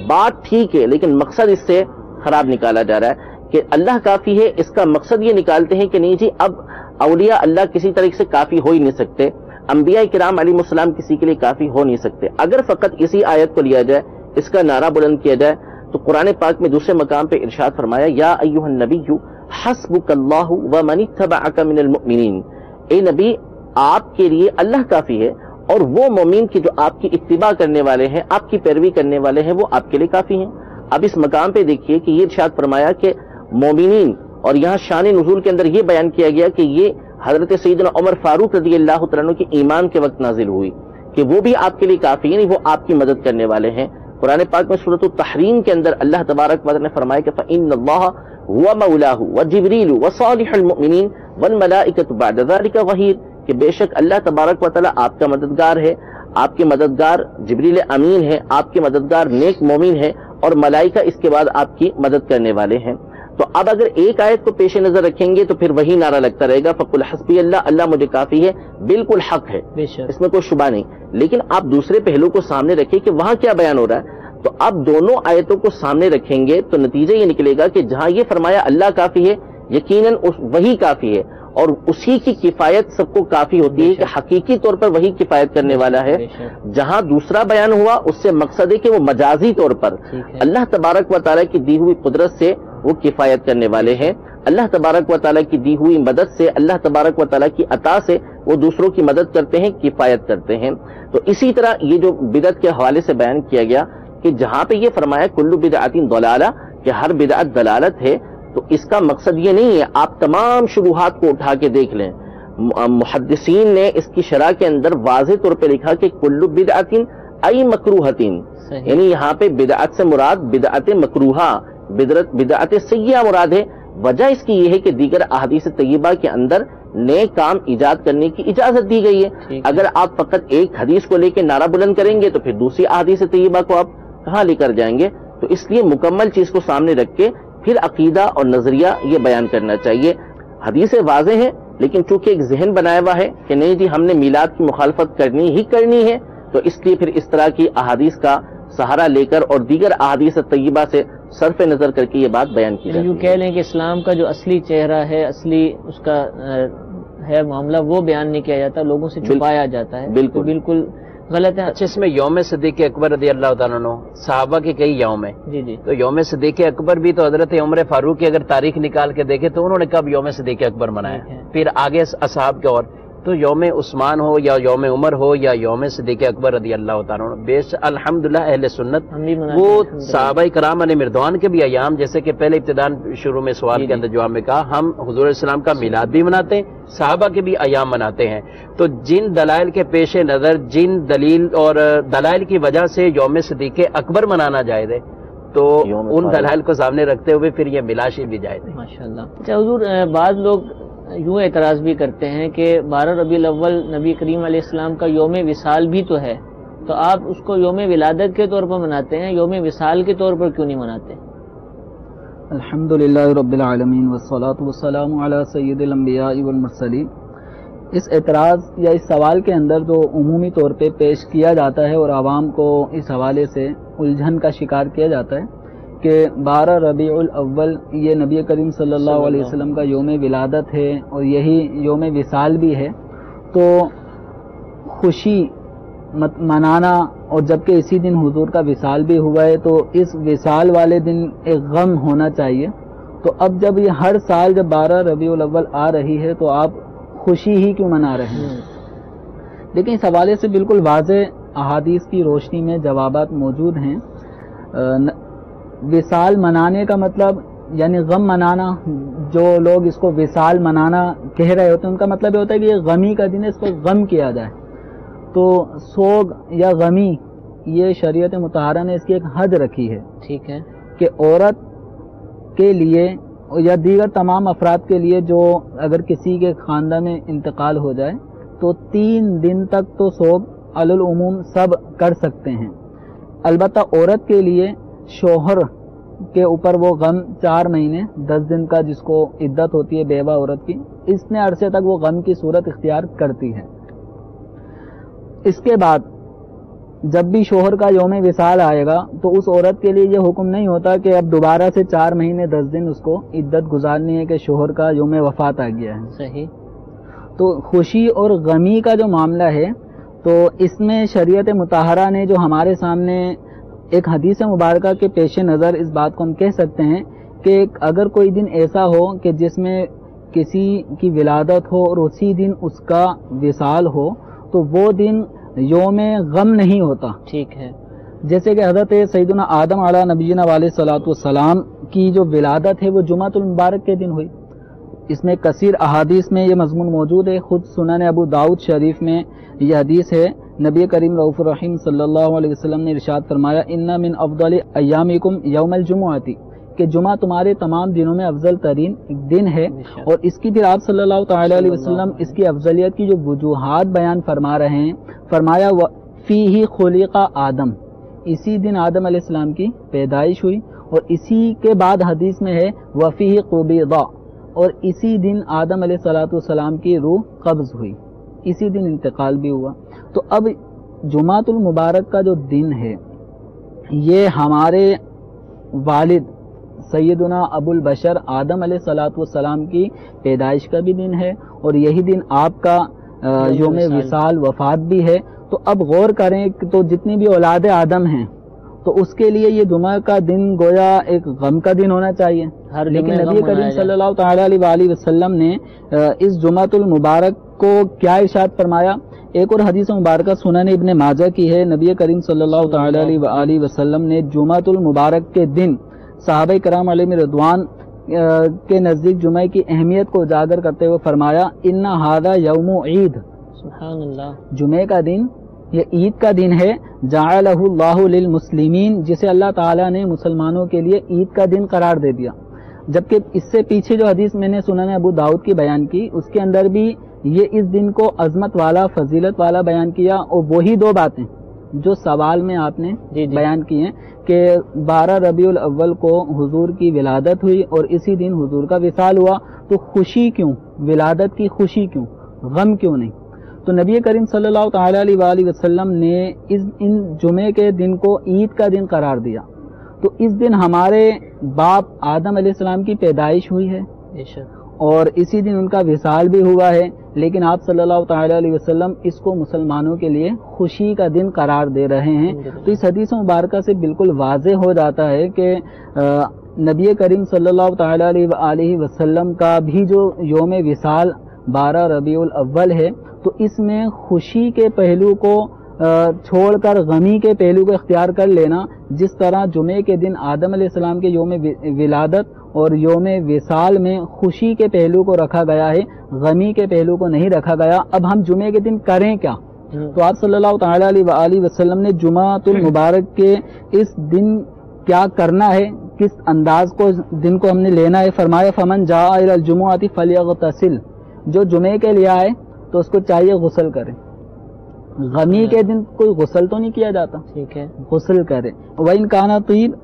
بات ٹھیک ہے لیکن مقصد اس سے خراب نکالا جا رہا ہے کہ اللہ کافی ہے, اس کا مقصد یہ نکالتے ہیں کہ نہیں جی اب اولیاء اللہ کسی طریقے سے کافی ہو ہی نہیں سکتے, انبیاء کرام علیہ السلام کسی کے لیے کافی ہو نہیں سکتے. اگر فقط اسی آیت کو لیا جائے, اس کا نعرہ بلند کیا جائے, تو قرآن پاک میں دوسرے مقام پہ ارشاد فرمایا یا ایھا النبی حسبک اللہ ومن اتبعک من المؤمنین, اے نبی آپ کے لیے اللہ کافی ہے اور وہ مومن کی جو آپ کی اتباع کرنے والے ہیں, آپ کی پیروی کرنے والے ہیں, وہ آپ کے لیے کافی ہیں. اب اس مقام پہ دیکھیے کہ یہ ارشاد فرمایا کہ مومنین, اور یہاں شان نزول کے اندر یہ بیان کیا گیا کہ یہ حضرت سیدنا عمر فاروق رضی اللہ تعالیٰ عنہ کے ایمان کے وقت نازل ہوئی کہ وہ بھی آپ کے لیے کافی ہیں, وہ آپ کی مدد کرنے والے ہیں. قرآن پاک میں سورۃ التحریم کے اندر اللہ تبارک و تعالیٰ نے فرمایا کہ فإن اللہ هو مولاه وجبریل وصالح المؤمنین والملائکۃ بعد ذلک ظہیر, کہ بے شک اللہ تبارک و تعالیٰ آپ کا مددگار ہے, آپ کے مددگار جبریل امین ہے, آپ کے مددگار نیک مومن ہے, اور ملائکہ اس کے بعد آپ کی مدد کرنے والے ہیں. تو اب اگر ایک آیت کو پیش نظر رکھیں گے تو پھر وہی نعرہ لگتا رہے گا فقل حسبی اللہ, اللہ مجھے کافی ہے, بالکل حق ہے, اس میں کوئی شبہ نہیں. لیکن آپ دوسرے پہلو کو سامنے رکھیں کہ وہاں کیا بیان ہو رہا ہے. تو اب دونوں آیتوں کو سامنے رکھیں گے تو نتیجہ یہ نکلے گا کہ جہاں یہ فرمایا اللہ کافی ہے, یقیناً وہی کافی ہے, اور اسی کی کفایت سب کو کافی ہوتی ہے کہ حقیقی طور پر وہی کفایت کرنے والا ہے. جہاں دوسرا بیان ہوا اس سے مقصد ہے کہ وہ مجازی طور پر اللہ تبارک و تعالیٰ کی دی ہوئی قدرت سے وہ کفایت کرنے والے ہیں, اللہ تبارک و تعالیٰ کی دی ہوئی مدد سے, اللہ تبارک و تعالیٰ کی عطا سے وہ دوسروں کی مدد کرتے ہیں, کفایت کرتے ہیں. تو اسی طرح یہ جو بدعت کے حوالے سے بیان کیا گیا کہ جہاں پہ یہ فرمایا کلو بدعۃ ضلالہ, کہ ہر بدعت دلالت ہے, تو اس کا مقصد یہ نہیں ہے. آپ تمام شبہات کو اٹھا کے دیکھ لیں, محدثین نے اس کی شرح کے اندر واضح طور پہ لکھا کہ کلو بدعۃ ای مکروہۃ, یعنی یہاں پہ بدعت سے مراد بدعت مکروہہ, بدعت سیئہ مراد ہے. وجہ اس کی یہ ہے کہ دیگر احادیث طیبہ کے اندر نئے کام ایجاد کرنے کی اجازت دی گئی ہے. اگر آپ فقط ایک حدیث کو لے کے نعرہ بلند کریں گے تو پھر دوسری احادیث طیبہ کو آپ کہاں لے کر جائیں گے. تو اس لیے مکمل چیز کو سامنے رکھ کے پھر عقیدہ اور نظریہ یہ بیان کرنا چاہیے. حدیثیں واضح ہیں لیکن چونکہ ایک ذہن بنایا ہوا ہے کہ نہیں جی ہم نے میلاد کی مخالفت کرنی ہے, تو اس لیے پھر اس طرح کی احادیث کا سہارا لے کر اور دیگر احادیث طیبہ سے صرف نظر کر کے یہ بات بیان کی جاتی ہے. یوں کہہ لیں کہ اسلام کا جو اصلی چہرہ ہے, اصلی اس کا ہے معاملہ, وہ بیان نہیں کیا جاتا, لوگوں سے چھپایا جاتا ہے. بالکل غلط ہے؟ اچھا، اس میں یوم صدیق اکبر رضی اللہ تعالیٰ عنہ صحابہ کے کئی یوم ہیں، جی جی تو یوم صدیق اکبر بھی تو حضرت عمر فاروق کی اگر تاریخ نکال کے دیکھے تو انہوں نے کب یوم صدیق اکبر منایا؟ ٹھیک ہے۔ پھر آگے اصحاب کے اور تو یوم عثمان ہو یا یوم عمر ہو یا یوم صدیق اکبر رضی اللہ تعالیٰ عنہ، بیش الحمدللہ اہل سنت ہم بھی مناتے وہ ہیں الحمدللہ۔ صحابہ کرام علیہ مردوان کے بھی ایام، جیسے کہ پہلے ابتداء شروع میں سوال کے اندر جواب میں کہا، ہم حضور علیہ السلام کا میلاد بھی مناتے ہیں، صحابہ کے بھی ایام مناتے ہیں۔ تو جن دلائل کے پیش نظر، جن دلیل اور دلائل کی وجہ سے یوم صدیق اکبر منانا جائز ہے، تو یوم ان فاروق دلائل کو سامنے رکھتے ہوئے پھر یہ ملاشی بھی جائز ہے۔ ماشاءاللہ۔ اچھا حضور، بعض لوگ یوں اعتراض بھی کرتے ہیں کہ 12 ربیع الاول نبی کریم علیہ السلام کا یوم وصال بھی تو ہے، تو آپ اس کو یوم ولادت کے طور پر مناتے ہیں، یوم وصال کے طور پر کیوں نہیں مناتے؟ الحمدللہ رب العالمین والصلاة والسلام علی سید الانبیاء والمرسلین۔ اس اعتراض یا اس سوال کے اندر جو عمومی طور پہ پیش کیا جاتا ہے اور عوام کو اس حوالے سے الجھن کا شکار کیا جاتا ہے کہ 12 ربیع الاول یہ نبی کریم صلی اللہ علیہ وسلم کا یوم ولادت ہے اور یہی یوم وصال بھی ہے، تو خوشی منانا، اور جبکہ اسی دن حضور کا وصال بھی ہوا ہے تو اس وصال والے دن ایک غم ہونا چاہیے۔ تو اب جب یہ ہر سال جب 12 ربیع الاول آ رہی ہے تو آپ خوشی ہی کیوں منا رہے ہیں؟ لیکن اس حوالے سے بالکل واضح احادیث کی روشنی میں جوابات موجود ہیں۔ وصال منانے کا مطلب یعنی غم منانا، جو لوگ اس کو وصال منانا کہہ رہے ہوتے ہیں ان کا مطلب یہ ہوتا ہے کہ یہ غمی کا دن ہے، اس کو غم کیا جائے۔ تو سوگ یا غمی، یہ شریعت مطہرہ نے اس کی ایک حد رکھی ہے ٹھیک ہے کہ عورت کے لیے یا دیگر تمام افراد کے لیے جو اگر کسی کے خاندان میں انتقال ہو جائے تو 3 دن تک تو سوگ علی العموم سب کر سکتے ہیں۔ البتہ عورت کے لیے شوہر کے اوپر وہ غم 4 مہینے 10 دن کا جس کو عدت ہوتی ہے بیوہ عورت کی، اتنے عرصے تک وہ غم کی صورت اختیار کرتی ہے۔ اس کے بعد جب بھی شوہر کا یوم وصال آئے گا تو اس عورت کے لیے یہ حکم نہیں ہوتا کہ اب دوبارہ سے 4 مہینے 10 دن اس کو عدت گزارنی ہے کہ شوہر کا یوم وفات آ گیا ہے۔ صحیح۔ تو خوشی اور غمی کا جو معاملہ ہے تو اس میں شریعت مطہرہ نے جو ہمارے سامنے ایک حدیث مبارکہ کے پیش نظر اس بات کو ہم کہہ سکتے ہیں کہ اگر کوئی دن ایسا ہو کہ جس میں کسی کی ولادت ہو اور اسی دن اس کا وصال ہو تو وہ دن یوم غم نہیں ہوتا۔ ٹھیک ہے۔ جیسے کہ حضرت سیدنا آدم علیہ نبینا علیہ الصلوۃ والسلام کی جو ولادت ہے وہ جمعۃ المبارک کے دن ہوئی۔ اس میں کثیر احادیث میں یہ مضمون موجود ہے، خود سنن ابو داؤد شریف میں یہ حدیث ہے، نبی کریم رؤوف الرحیم صلی اللہ علیہ وسلم نے ارشاد فرمایا ان من افضل ایامکم یوم الجمعۃ، کہ جمعہ تمہارے تمام دنوں میں افضل ترین دن ہے۔ اور اس کی پھر آپ صلی اللہ تعالی علیہ وسلم اس کی افضلیت کی جو وجوہات بیان فرما رہے ہیں، فرمایا فیہ خلق آدم، اسی دن آدم علیہ السلام کی پیدائش ہوئی، اور اسی کے بعد حدیث میں ہے وفیہ قبض، اور اسی دن آدم علیہ السلام کی روح قبض ہوئی، اسی دن انتقال بھی ہوا۔ تو اب جمعۃ المبارک کا جو دن ہے یہ ہمارے والد سیدنا ابو البشر آدم علیہ السلام کی پیدائش کا بھی دن ہے، اور یہی دن آپ کا یوم وصال وفات بھی ہے۔ تو اب غور کریں تو جتنی بھی اولاد آدم ہیں تو اس کے لیے یہ جمعہ کا دن گویا ایک غم کا دن ہونا چاہیے، لیکن نبی کریم صلی اللہ تعالی علیہ وسلم نے اس جمعۃ المبارک کو کیا ارشاد فرمایا؟ ایک اور حدیث مبارکہ سنن ابن ماجہ کی ہے، نبی کریم صلی اللہ تعالی علیہ وسلم نے جمعۃ المبارک کے دن صحابہ کرام علیہ رضوان کے نزدیک جمعہ کی اہمیت کو اجاگر کرتے ہوئے فرمایا ان ھذا یوم عید، سبحان اللہ، جمعہ کا دن یہ عید کا دن ہے، جعلہ اللہ للمسلمین، جسے اللہ تعالیٰ نے مسلمانوں کے لیے عید کا دن قرار دے دیا۔ جبکہ اس سے پیچھے جو حدیث میں نے سنن ابو داؤد کی بیان کی اس کے اندر بھی یہ اس دن کو عظمت والا فضیلت والا بیان کیا، اور وہی 2 باتیں جو سوال میں آپ نے بیان کی ہیں کہ 12 ربیع الاول کو حضور کی ولادت ہوئی اور اسی دن حضور کا وصال ہوا، تو خوشی کیوں؟ ولادت کی خوشی کیوں؟ غم کیوں نہیں؟ تو نبی کریم صلی اللہ تعالی علیہ وسلم نے ان جمعے کے دن کو عید کا دن قرار دیا۔ تو اس دن ہمارے باپ آدم علیہ السلام کی پیدائش ہوئی ہے، اور اسی دن ان کا وصال بھی ہوا ہے، لیکن آپ صلی اللہ تعالی علیہ وسلم اس کو مسلمانوں کے لیے خوشی کا دن قرار دے رہے ہیں۔ تو اس حدیث مبارکہ سے بالکل واضح ہو جاتا ہے کہ نبی کریم صلی اللہ تعالی علیہ وسلم کا بھی جو یوم وصال 12 ربیع الاول ہے، تو اس میں خوشی کے پہلو کو چھوڑ کر غمی کے پہلو کو اختیار کر لینا، جس طرح جمعے کے دن آدم علیہ السلام کے یوم ولادت اور یوم وصال میں خوشی کے پہلو کو رکھا گیا ہے، غمی کے پہلو کو نہیں رکھا گیا۔ اب ہم جمعے کے دن کریں کیا؟ تو آپ صلی اللہ تعالی علیہ وسلم نے جمعۃ المبارک کے اس دن کیا کرنا ہے، کس انداز کو دن کو ہم نے لینا ہے، فرمایا فمن جاء الی الجمعۃ فلیغتسل، جو جمعے کے لیے آئے تو اس کو چاہیے غسل کرے۔ غمی کے دن کوئی غسل تو نہیں کیا جاتا، ٹھیک ہے، غسل کرے۔ وَإِنْ كَانَ طِيب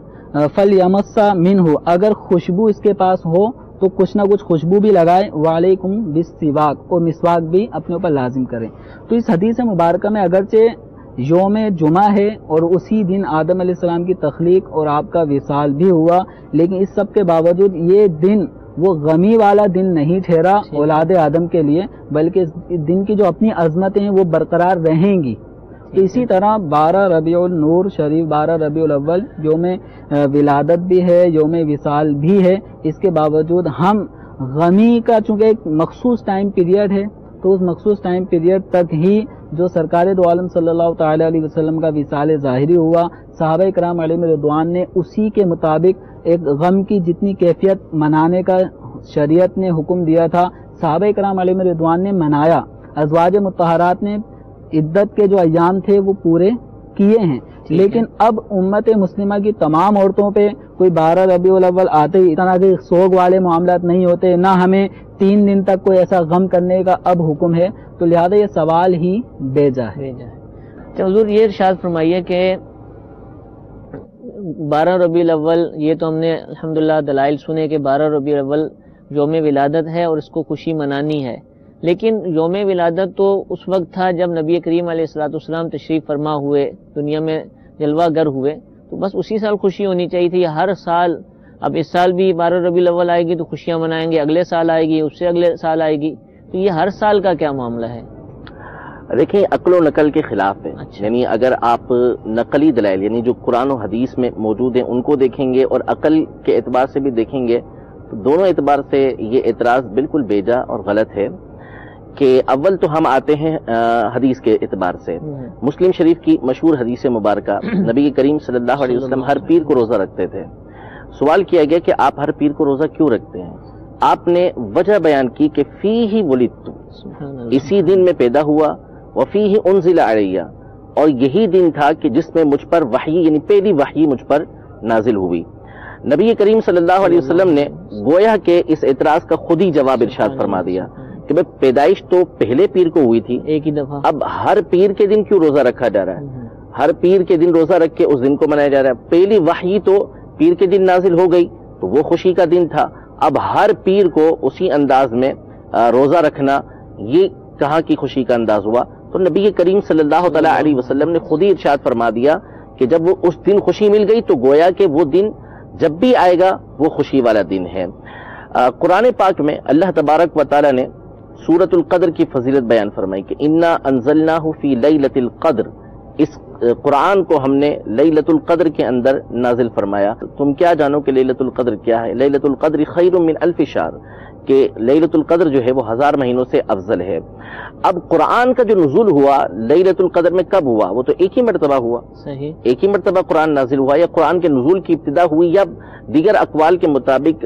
فَلْيَمَسَّ مِنْهُ، اگر خوشبو اس کے پاس ہو تو کچھ نہ کچھ خوشبو بھی لگائے۔ وَعَلَيْكُمْ بِالسِّوَاكِ، اور مسواک بھی اپنے اوپر لازم کریں۔ تو اس حدیث مبارکہ میں اگرچہ یوم جمعہ ہے اور اسی دن آدم علیہ السلام کی تخلیق اور آپ کا وصال بھی ہوا، لیکن اس سب کے باوجود یہ دن وہ غمی والا دن نہیں ٹھہرا اولاد آدم کے لیے، بلکہ اس دن کی جو اپنی عظمتیں ہیں وہ برقرار رہیں گی۔ تو اسی طرح 12 ربیع النور شریف، 12 ربیع الاول یوم ولادت بھی ہے، یوم وصال بھی ہے، اس کے باوجود ہم غمی کا چونکہ ایک مخصوص ٹائم پیریڈ ہے، تو اس مخصوص ٹائم پیریڈ تک ہی جو سرکار دو عالم صلی اللہ تعالی علیہ وسلم کا وصال ظاہری ہوا، صحابہ کرام علیہم رضوان نے اسی کے مطابق ایک غم کی جتنی کیفیت منانے کا شریعت نے حکم دیا تھا، صحابہ کرام علیہم رضوان نے منایا۔ ازواج مطہرات نے عدت کے جو ایام تھے وہ پورے کیے ہیں، لیکن اب امت مسلمہ کی تمام عورتوں پہ کوئی 12 ربیع الاول آتے ہی اتنا کہ سوگ والے معاملات نہیں ہوتے، نہ ہمیں 3 دن تک کوئی ایسا غم کرنے کا اب حکم ہے، تو لہذا یہ سوال ہی بیجا ہے۔ تو حضور یہ ارشاد فرمائیے کہ 12 ربیع الاول، یہ تو ہم نے الحمدللہ دلائل سنے کہ 12 ربیع الاول یوم ولادت ہے اور اس کو خوشی منانی ہے، لیکن یوم ولادت تو اس وقت تھا جب نبی کریم علیہ الصلوۃ والسلام تشریف فرما ہوئے، دنیا میں جلوہ گر ہوئے، تو بس اسی سال خوشی ہونی چاہیے تھی، یا ہر سال؟ اب اس سال بھی 12 ربیع الاول آئے گی تو خوشیاں منائیں گے، اگلے سال آئے گی، اس سے اگلے سال آئے گی، تو یہ ہر سال کا کیا معاملہ ہے؟ دیکھیں، عقل و نقل کے خلاف ہے۔ یعنی اگر آپ نقلی دلائل یعنی جو قرآن و حدیث میں موجود ہیں ان کو دیکھیں گے اور عقل کے اعتبار سے بھی دیکھیں گے، تو دونوں اعتبار سے یہ اعتراض بالکل بیجا اور غلط ہے۔ کہ اول تو ہم آتے ہیں حدیث کے اعتبار سے، مسلم شریف کی مشہور حدیث مبارکہ، نبی کریم صلی اللہ علیہ وسلم ہر پیر کو روزہ رکھتے تھے۔ سوال کیا گیا کہ آپ ہر پیر کو روزہ کیوں رکھتے ہیں؟ آپ نے وجہ بیان کی کہ فیہ ولدت، اسی دن میں پیدا ہوا، وفیہ انزل علیہ، اور یہی دن تھا کہ جس میں مجھ پر وحی یعنی پہلی وحی مجھ پر نازل ہوئی۔ نبی کریم صلی اللہ علیہ وسلم نے گویا کہ اس اعتراض کا خود ہی جواب ارشاد فرما دیا کہ بھئی پیدائش تو پہلے پیر کو ہوئی تھی، ایک ہی دفعہ، اب ہر پیر کے دن کیوں روزہ رکھا جا رہا ہے؟ ہر پیر کے دن روزہ رکھ کے اس دن کو منایا جا رہا ہے۔ پہلی وحی تو پیر کے دن نازل ہو گئی تو وہ خوشی کا دن تھا، اب ہر پیر کو اسی انداز میں روزہ رکھنا، یہ کہاں کی خوشی کا انداز ہوا؟ تو نبی کریم صلی اللہ تعالی علیہ وسلم نے خود ہی ارشاد فرما دیا کہ جب وہ اس دن خوشی مل گئی تو گویا کہ وہ دن جب بھی آئے گا وہ خوشی والا دن ہے۔ قرآن پاک میں اللہ تبارک و تعالی نے سورۃ القدر کی فضیلت بیان فرمائی کہ انا انزلناہ فی لیلۃ القدر، اس قرآن کو ہم نے لیلۃ القدر کے اندر نازل فرمایا۔ تم کیا جانو کہ لیلۃ القدر کیا ہے؟ لیلۃ القدر خیر من الف شہر، کہ لیلۃ القدر جو ہے وہ 1000 مہینوں سے افضل ہے۔ اب قرآن کا جو نزول ہوا لیلۃ القدر میں کب ہوا؟ وہ تو ایک ہی مرتبہ ہوا، صحیح، ایک ہی مرتبہ قرآن نازل ہوا، یا قرآن کے نزول کی ابتدا ہوئی، یا دیگر اقوال کے مطابق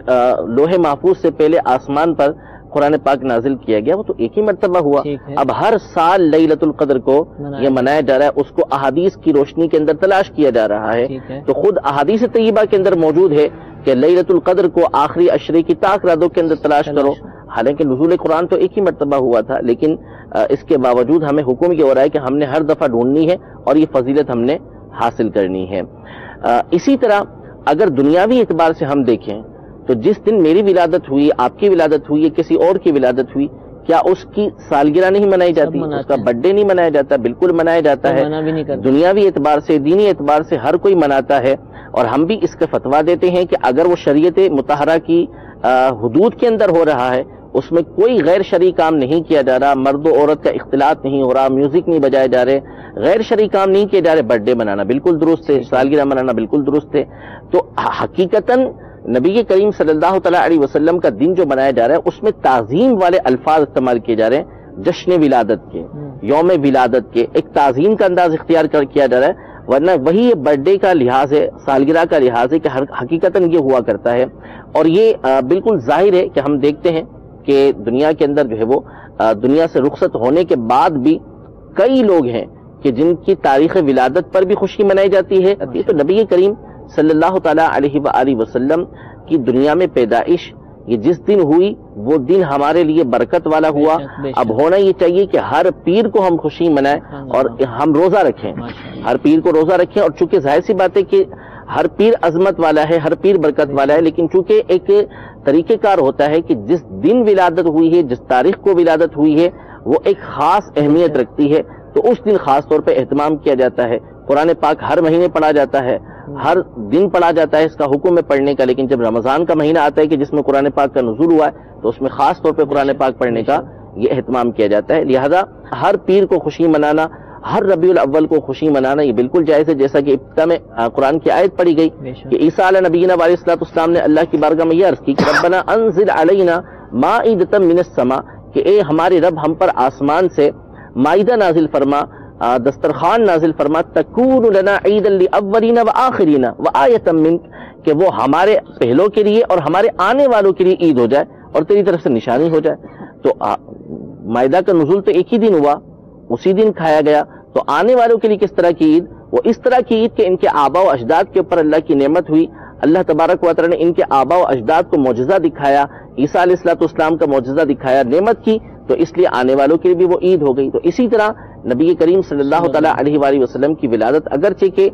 لوح محفوظ سے پہلے آسمان پر قرآن پاک نازل کیا گیا، وہ تو ایک ہی مرتبہ ہوا۔ اب ہر سال لیلۃ القدر کو یہ منایا جا رہا ہے، اس کو احادیث کی روشنی کے اندر تلاش کیا جا رہا ہے۔ تو خود احادیث طیبہ کے اندر موجود ہے کہ لیلۃ القدر کو آخری عشرے کی طاق راتوں کے اندر تلاش کرو، حالانکہ نزول قرآن تو ایک ہی مرتبہ ہوا تھا، لیکن اس کے باوجود ہمیں حکم یہ ہو رہا ہے کہ ہم نے ہر دفعہ ڈھونڈنی ہے اور یہ فضیلت ہم نے حاصل کرنی ہے۔ اسی طرح اگر دنیاوی اعتبار سے ہم دیکھیں تو جس دن میری ولادت ہوئی، آپ کی ولادت ہوئی، یا کسی اور کی ولادت ہوئی، کیا اس کی سالگرہ نہیں منائی جاتی؟ اس کا برتھ ڈے نہیں منایا جاتا؟ بالکل منایا جاتا ہے۔ دنیاوی اعتبار سے، دینی اعتبار سے ہر کوئی مناتا ہے، اور ہم بھی اس کا فتویٰ دیتے ہیں کہ اگر وہ شریعت مطہرہ کی حدود کے اندر ہو رہا ہے اس میں کوئی غیر شرعی کام نہیں کیا جا رہا، مرد و عورت کا اختلاط نہیں ہو رہا، میوزک نہیں بجائے جا رہے، غیر شرعی کام نہیں کیے جا رہے، برتھ ڈے منانا بالکل درست ہے، سالگرہ منانا بالکل درست ہے۔ تو حقیقتاً نبی کریم صلی اللہ تعالیٰ علیہ وسلم کا دن جو منایا جا رہا ہے اس میں تعظیم والے الفاظ استعمال کیے جا رہے ہیں، جشن ولادت کے، یوم ولادت کے، ایک تعظیم کا انداز اختیار کیا جا رہا ہے، ورنہ وہی برتھ ڈے کا لحاظ ہے، سالگرہ کا لحاظ ہے کہ حقیقتاً یہ ہوا کرتا ہے۔ اور یہ بالکل ظاہر ہے کہ ہم دیکھتے ہیں کہ دنیا کے اندر جو ہے وہ دنیا سے رخصت ہونے کے بعد بھی کئی لوگ ہیں کہ جن کی تاریخ ولادت پر بھی خوشی منائی جاتی ہے۔ تو نبی کریم صلی اللہ تعالیٰ علیہ وآلہ وسلم کی دنیا میں پیدائش یہ جس دن ہوئی وہ دن ہمارے لیے برکت والا ہوا۔ اب ہونا یہ چاہیے کہ ہر پیر کو ہم خوشی منائیں اور ہم روزہ رکھیں، ہر پیر کو روزہ رکھیں۔ اور چونکہ ظاہر سی بات ہے کہ ہر پیر عظمت والا ہے، ہر پیر برکت والا ہے، لیکن چونکہ ایک طریقہ کار ہوتا ہے کہ جس دن ولادت ہوئی ہے، جس تاریخ کو ولادت ہوئی ہے وہ ایک خاص اہمیت رکھتی ہے، تو اس دن خاص طور پہ اہتمام کیا جاتا ہے۔ قرآن پاک ہر مہینے پڑھا جاتا ہے، ہر دن پڑھا جاتا ہے، اس کا حکم ہے پڑھنے کا، لیکن جب رمضان کا مہینہ آتا ہے کہ جس میں قرآن پاک کا نزول ہوا ہے تو اس میں خاص طور پہ قرآن پاک پڑھنے کا یہ اہتمام کیا جاتا ہے۔ لہذا ہر پیر کو خوشی منانا، ہر ربیع الاول کو خوشی منانا یہ بالکل جائز ہے، جیسا کہ ابتدا میں قرآن کی آیت پڑھی گئی کہ عیسیٰ علیہ نبینا علیہ الصلوۃ والسلام نے اللہ کی بارگاہ میں یہ عرض کی کہ ربنا انزل علینا مائدۃ من السماء، کہ اے ہمارے رب ہم پر آسمان سے مائدہ نازل فرما، دسترخوان نازل فرما، تکون لنا عیدا لاولین وآخرین وآیۃ منک، کہ وہ ہمارے پہلوں کے لیے اور ہمارے آنے والوں کے لیے عید ہو جائے اور تیری طرف سے نشانی ہو جائے۔ تو مائدہ کا نزول تو ایک ہی دن ہوا، اسی دن کھایا گیا، تو آنے والوں کے لیے کس طرح کی عید؟ وہ اس طرح کی عید کہ ان کے آباء و اجداد کے اوپر اللہ کی نعمت ہوئی، اللہ تبارک و تعالی نے ان کے آباء و اجداد کو معجزہ دکھایا، عیسیٰ علیہ الصلوۃ والسلام کا معجزہ دکھایا، نعمت کی، تو اس لیے آنے والوں کے لیے بھی وہ عید ہو گئی۔ تو اسی طرح نبی کریم صلی اللہ تعالیٰ علیہ وآلہ وسلم کی ولادت اگرچہ کہ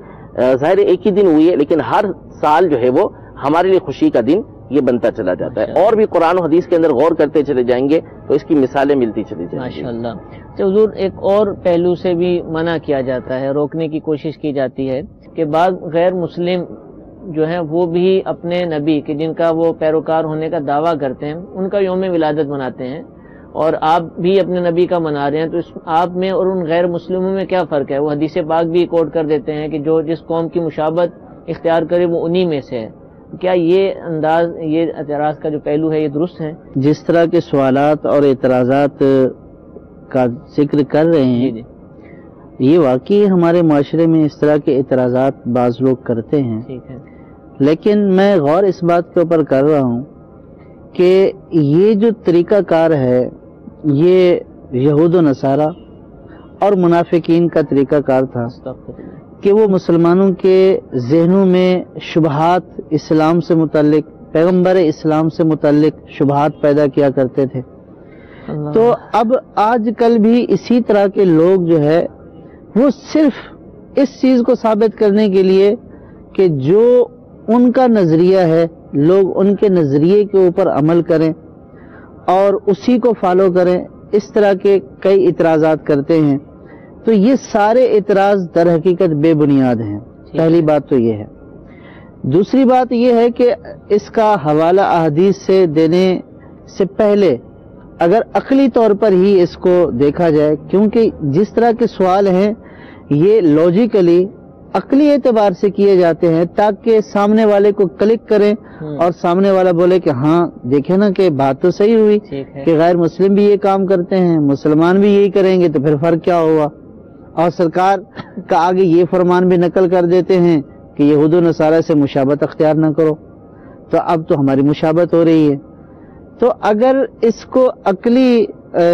ظاہر ایک ہی دن ہوئی ہے، لیکن ہر سال جو ہے وہ ہمارے لیے خوشی کا دن یہ بنتا چلا جاتا ہے۔ اور بھی قرآن و حدیث کے اندر غور کرتے چلے جائیں گے تو اس کی مثالیں ملتی چلی جائیں گی۔ ماشاءاللہ۔ تو حضور ایک اور پہلو سے بھی منع کیا جاتا ہے، روکنے کی کوشش کی جاتی ہے کہ بعض غیر مسلم جو ہیں وہ بھی اپنے نبی کہ جن کا وہ پیروکار ہونے کا دعویٰ کرتے ہیں ان کا یوم ولادت مناتے ہیں، اور آپ بھی اپنے نبی کا منا رہے ہیں، تو اس آپ میں اور ان غیر مسلموں میں کیا فرق ہے؟ وہ حدیث پاک بھی کوٹ کر دیتے ہیں کہ جو جس قوم کی مشابہت اختیار کرے وہ انہی میں سے ہے۔ کیا یہ انداز، یہ اعتراض کا جو پہلو ہے یہ درست ہے؟ جس طرح کے سوالات اور اعتراضات کا ذکر کر رہے ہیں جی یہ واقعی ہمارے معاشرے میں اس طرح کے اعتراضات بعض لوگ کرتے ہیں، ٹھیک ہے، لیکن میں غور اس بات کے اوپر کر رہا ہوں کہ یہ جو طریقہ کار ہے یہ یہود و نصارہ اور منافقین کا طریقہ کار تھا کہ وہ مسلمانوں کے ذہنوں میں شبہات اسلام سے متعلق، پیغمبر اسلام سے متعلق شبہات پیدا کیا کرتے تھے۔ تو اب آج کل بھی اسی طرح کے لوگ جو ہے وہ صرف اس چیز کو ثابت کرنے کے لیے کہ جو ان کا نظریہ ہے لوگ ان کے نظریے کے اوپر عمل کریں اور اسی کو فالو کریں، اس طرح کے کئی اعتراضات کرتے ہیں۔ تو یہ سارے اعتراض در حقیقت بے بنیاد ہیں، پہلی بات تو یہ ہے۔ دوسری بات یہ ہے کہ اس کا حوالہ احادیث سے دینے سے پہلے اگر عقلی طور پر ہی اس کو دیکھا جائے، کیونکہ جس طرح کے سوال ہیں یہ لاجیکلی عقلی اعتبار سے کیے جاتے ہیں تاکہ سامنے والے کو کلک کریں اور سامنے والا بولے کہ ہاں دیکھیں نا کہ بات تو صحیح ہوئی کہ غیر مسلم بھی یہ کام کرتے ہیں، مسلمان بھی یہی کریں گے، تو پھر فرق کیا ہوا؟ اور سرکار کا آگے یہ فرمان بھی نقل کر دیتے ہیں کہ یہود و نصارہ سے مشابہت اختیار نہ کرو، تو اب تو ہماری مشابہت ہو رہی ہے۔ تو اگر اس کو عقلی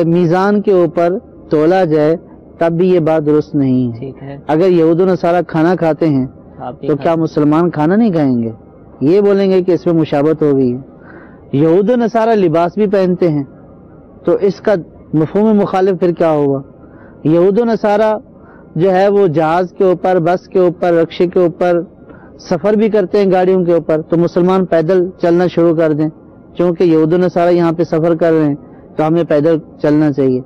میزان کے اوپر تولا جائے تب بھی یہ بات درست نہیں ہے۔ اگر یہود و نصارہ کھانا کھاتے ہیں تو کیا مسلمان کھانا نہیں کھائیں گے؟ یہ بولیں گے کہ اس میں مشابہت ہو گئی ہے۔ یہود و نصارہ لباس بھی پہنتے ہیں تو اس کا مفہوم مخالف پھر کیا ہوگا؟ یہود و نصارہ جو ہے وہ جہاز کے اوپر، بس کے اوپر، رکشے کے اوپر سفر بھی کرتے ہیں، گاڑیوں کے اوپر، تو مسلمان پیدل چلنا شروع کر دیں، چونکہ یہود و نصارہ یہاں پہ سفر کر رہے ہیں تو ہمیں پیدل چلنا چاہیے۔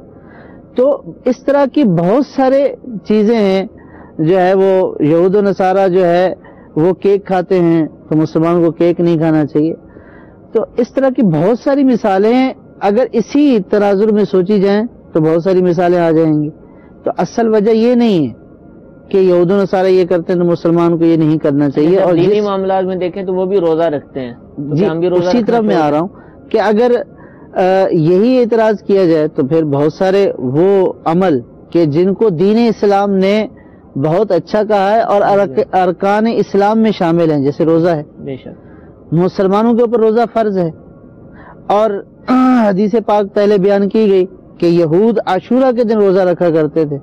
تو اس طرح کی بہت سارے چیزیں ہیں جو ہے وہ یہود و نصارہ جو ہے وہ کیک کھاتے ہیں تو مسلمان کو کیک نہیں کھانا چاہیے۔ تو اس طرح کی بہت ساری مثالیں ہیں اگر اسی تناظر میں سوچی جائیں تو بہت ساری مثالیں آ جائیں گی. تو اصل وجہ یہ نہیں ہے کہ یہود و نصارہ یہ کرتے ہیں تو مسلمان کو یہ نہیں کرنا چاہیے. اور دینی معاملات میں دیکھیں تو وہ بھی روزہ رکھتے ہیں. جی اسی طرف میں آ رہا ہوں کہ اگر یہی اعتراض کیا جائے تو پھر بہت سارے وہ عمل کہ جن کو دین اسلام نے بہت اچھا کہا ہے اور ارکان اسلام میں شامل ہیں، جیسے روزہ ہے. بے شک مسلمانوں کے اوپر روزہ فرض ہے. اور حدیث پاک پہلے بیان کی گئی کہ یہود عاشورہ کے دن روزہ رکھا کرتے تھے.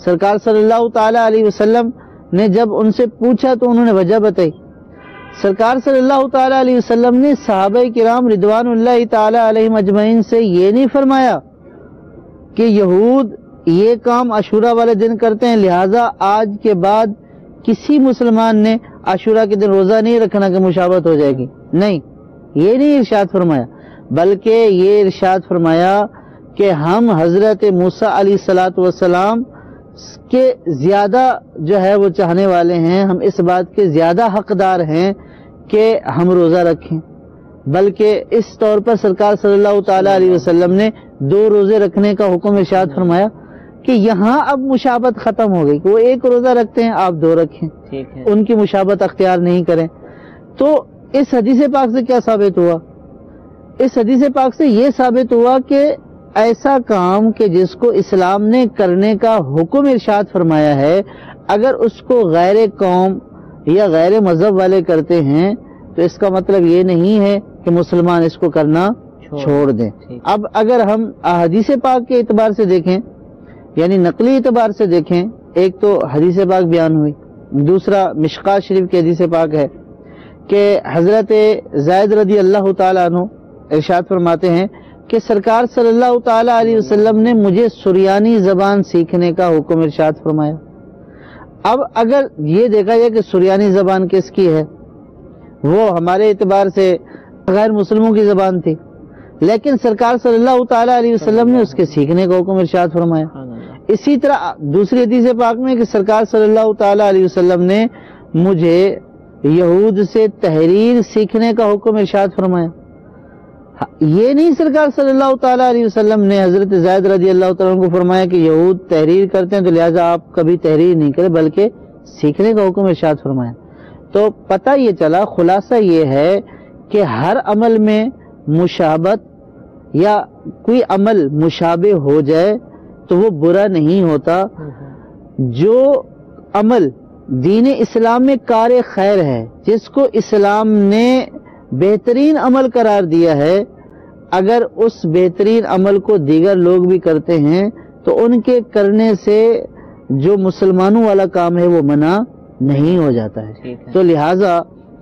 سرکار صلی اللہ تعالی علیہ وسلم نے جب ان سے پوچھا تو انہوں نے وجہ بتائی. سرکار صلی اللہ تعالی علیہ وسلم نے صحابہ کرام رضوان اللہ تعالی علیہم اجمعین سے یہ نہیں فرمایا کہ یہود یہ کام عاشورہ والے دن کرتے ہیں لہذا آج کے بعد کسی مسلمان نے عاشورہ کے دن روزہ نہیں رکھنا کہ مشابہت ہو جائے گی. نہیں، یہ نہیں ارشاد فرمایا، بلکہ یہ ارشاد فرمایا کہ ہم حضرت موسیٰ علیہ الصلوۃ والسلام کے زیادہ جو ہے وہ چاہنے والے ہیں، ہم اس بات کے زیادہ حقدار ہیں کہ ہم روزہ رکھیں. بلکہ اس طور پر سرکار صلی اللہ تعالی علیہ وسلم نے 2 روزے رکھنے کا حکم ارشاد فرمایا کہ یہاں اب مشابہت ختم ہو گئی کہ وہ 1 روزہ رکھتے ہیں آپ 2 رکھیں، ان کی مشابہت اختیار نہیں کریں. تو اس حدیث پاک سے کیا ثابت ہوا؟ اس حدیث پاک سے یہ ثابت ہوا کہ ایسا کام کہ جس کو اسلام نے کرنے کا حکم ارشاد فرمایا ہے، اگر اس کو غیر قوم یا غیر مذہب والے کرتے ہیں تو اس کا مطلب یہ نہیں ہے کہ مسلمان اس کو کرنا چھوڑ دیں. اب اگر ہم حدیث پاک کے اعتبار سے دیکھیں، یعنی نقلی اعتبار سے دیکھیں، ایک تو حدیث پاک بیان ہوئی، دوسرا مشکات شریف کی حدیث پاک ہے کہ حضرت زید رضی اللہ تعالیٰ عنہ ارشاد فرماتے ہیں کہ سرکار صلی اللہ تعالی علیہ وسلم نے مجھے سریانی زبان سیکھنے کا حکم ارشاد فرمایا. اب اگر یہ دیکھا جائے کہ سریانی زبان کس کی ہے، وہ ہمارے اعتبار سے غیر مسلموں کی زبان تھی، لیکن سرکار صلی اللہ تعالی علیہ وسلم نے اس کے سیکھنے کا حکم ارشاد فرمایا. اسی طرح دوسری حدیث پاک میں کہ سرکار صلی اللہ تعالی علیہ وسلم نے مجھے یہود سے تحریر سیکھنے کا حکم ارشاد فرمایا. یہ نہیں سرکار صلی اللہ تعالی علیہ وسلم نے حضرت زید رضی اللہ تعالیٰ عنہ کو فرمایا کہ یہود تحریر کرتے ہیں تو لہٰذا آپ کبھی تحریر نہیں کریں، بلکہ سیکھنے کا حکم ارشاد فرمایا. تو پتہ یہ چلا، خلاصہ یہ ہے کہ ہر عمل میں مشابہت یا کوئی عمل مشابہ ہو جائے تو وہ برا نہیں ہوتا. جو عمل دین اسلام میں کار خیر ہے، جس کو اسلام نے بہترین عمل قرار دیا ہے، اگر اس بہترین عمل کو دیگر لوگ بھی کرتے ہیں تو ان کے کرنے سے جو مسلمانوں والا کام ہے وہ منع نہیں ہو جاتا ہے. تو لہٰذا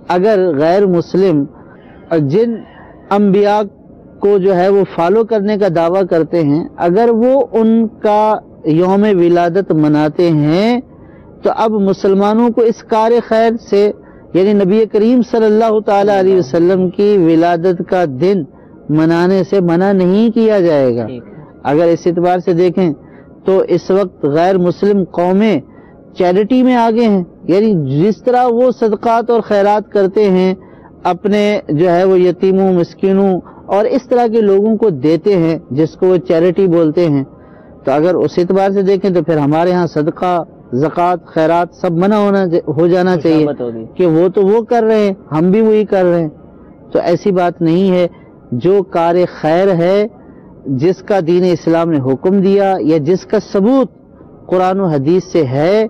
اگر غیر مسلم جن انبیاء کو جو ہے وہ فالو کرنے کا دعویٰ کرتے ہیں، اگر وہ ان کا یوم ولادت مناتے ہیں تو اب مسلمانوں کو اس کار خیر سے، یعنی نبی کریم صلی اللہ تعالی علیہ وسلم کی ولادت کا دن منانے سے منع نہیں کیا جائے گا. اگر اس اعتبار سے دیکھیں تو اس وقت غیر مسلم قومیں چیریٹی میں آگے ہیں، یعنی جس طرح وہ صدقات اور خیرات کرتے ہیں، اپنے جو ہے وہ یتیموں، مسکینوں اور اس طرح کے لوگوں کو دیتے ہیں جس کو وہ چیریٹی بولتے ہیں. تو اگر اس اعتبار سے دیکھیں تو پھر ہمارے ہاں صدقہ، زکوٰۃ، خیرات سب منع ہو جانا چاہیے کہ وہ تو وہ کر رہے ہیں، ہم بھی وہی کر رہے ہیں. تو ایسی بات نہیں ہے. جو کار خیر ہے، جس کا دین اسلام نے حکم دیا یا جس کا ثبوت قرآن و حدیث سے ہے،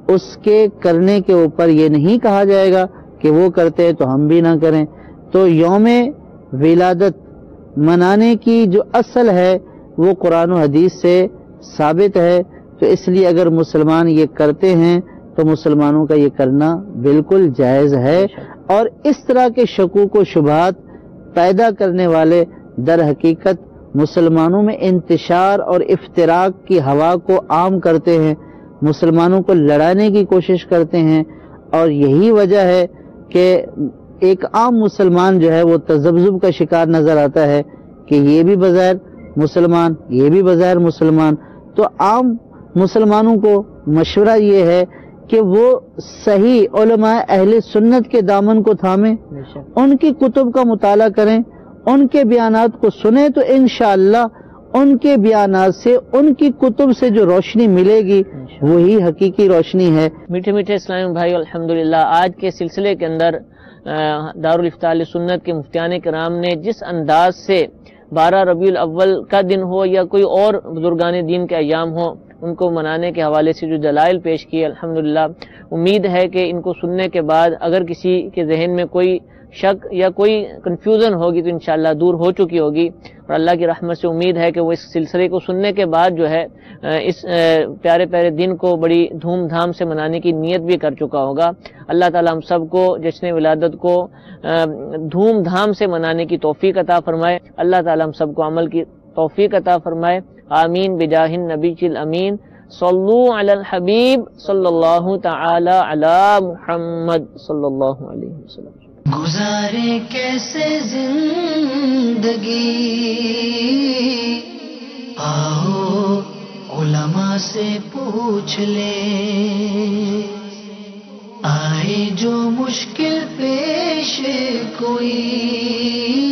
اس کے کرنے کے اوپر یہ نہیں کہا جائے گا کہ وہ کرتے ہیں تو ہم بھی نہ کریں. تو یوم ولادت منانے کی جو اصل ہے وہ قرآن و حدیث سے ثابت ہے. تو اس لیے اگر مسلمان یہ کرتے ہیں تو مسلمانوں کا یہ کرنا بالکل جائز ہے. اور اس طرح کے شکوک و شبہات پیدا کرنے والے در حقیقت مسلمانوں میں انتشار اور افتراق کی ہوا کو عام کرتے ہیں، مسلمانوں کو لڑانے کی کوشش کرتے ہیں. اور یہی وجہ ہے کہ ایک عام مسلمان جو ہے وہ تذبذب کا شکار نظر آتا ہے کہ یہ بھی بظاہر مسلمان، یہ بھی بظاہر مسلمان. تو عام مسلمانوں کو مشورہ یہ ہے کہ وہ صحیح علماء اہل سنت کے دامن کو تھامیں، ان کی کتب کا مطالعہ کریں، ان کے بیانات کو سنیں تو انشاءاللہ ان کے بیانات سے، ان کی کتب سے جو روشنی ملے گی وہی حقیقی روشنی ہے۔ میٹھے میٹھے اسلامی بھائی، الحمدللہ آج کے سلسلے کے اندر دارالافتاء اہل سنت کے مفتیان کرام نے جس انداز سے 12 ربیع الاول کا دن ہو یا کوئی اور بزرگان دین کے ایام ہو، ان کو منانے کے حوالے سے جو دلائل پیش کیے، الحمدللہ امید ہے کہ ان کو سننے کے بعد اگر کسی کے ذہن میں کوئی شک یا کوئی کنفیوژن ہوگی تو انشاءاللہ دور ہو چکی ہوگی، اور اللہ کی رحمت سے امید ہے کہ وہ اس سلسلے کو سننے کے بعد جو ہے اس پیارے پیارے دن کو بڑی دھوم دھام سے منانے کی نیت بھی کر چکا ہوگا۔ اللہ تعالیٰ ہم سب کو جشن ولادت کو دھوم دھام سے منانے کی توفیق عطا فرمائے۔ اللہ تعالیٰ ہم سب کو عمل کی توفیق عطا فرمائے، آمین بجاہ النبی الامین۔ صلو علی الحبیب صلی اللہ تعالی علی محمد صلی اللہ علیہ وسلم۔ گزارے کیسے زندگی، آؤ علماء سے پوچھ لے، آئے جو مشکل پیش کوئی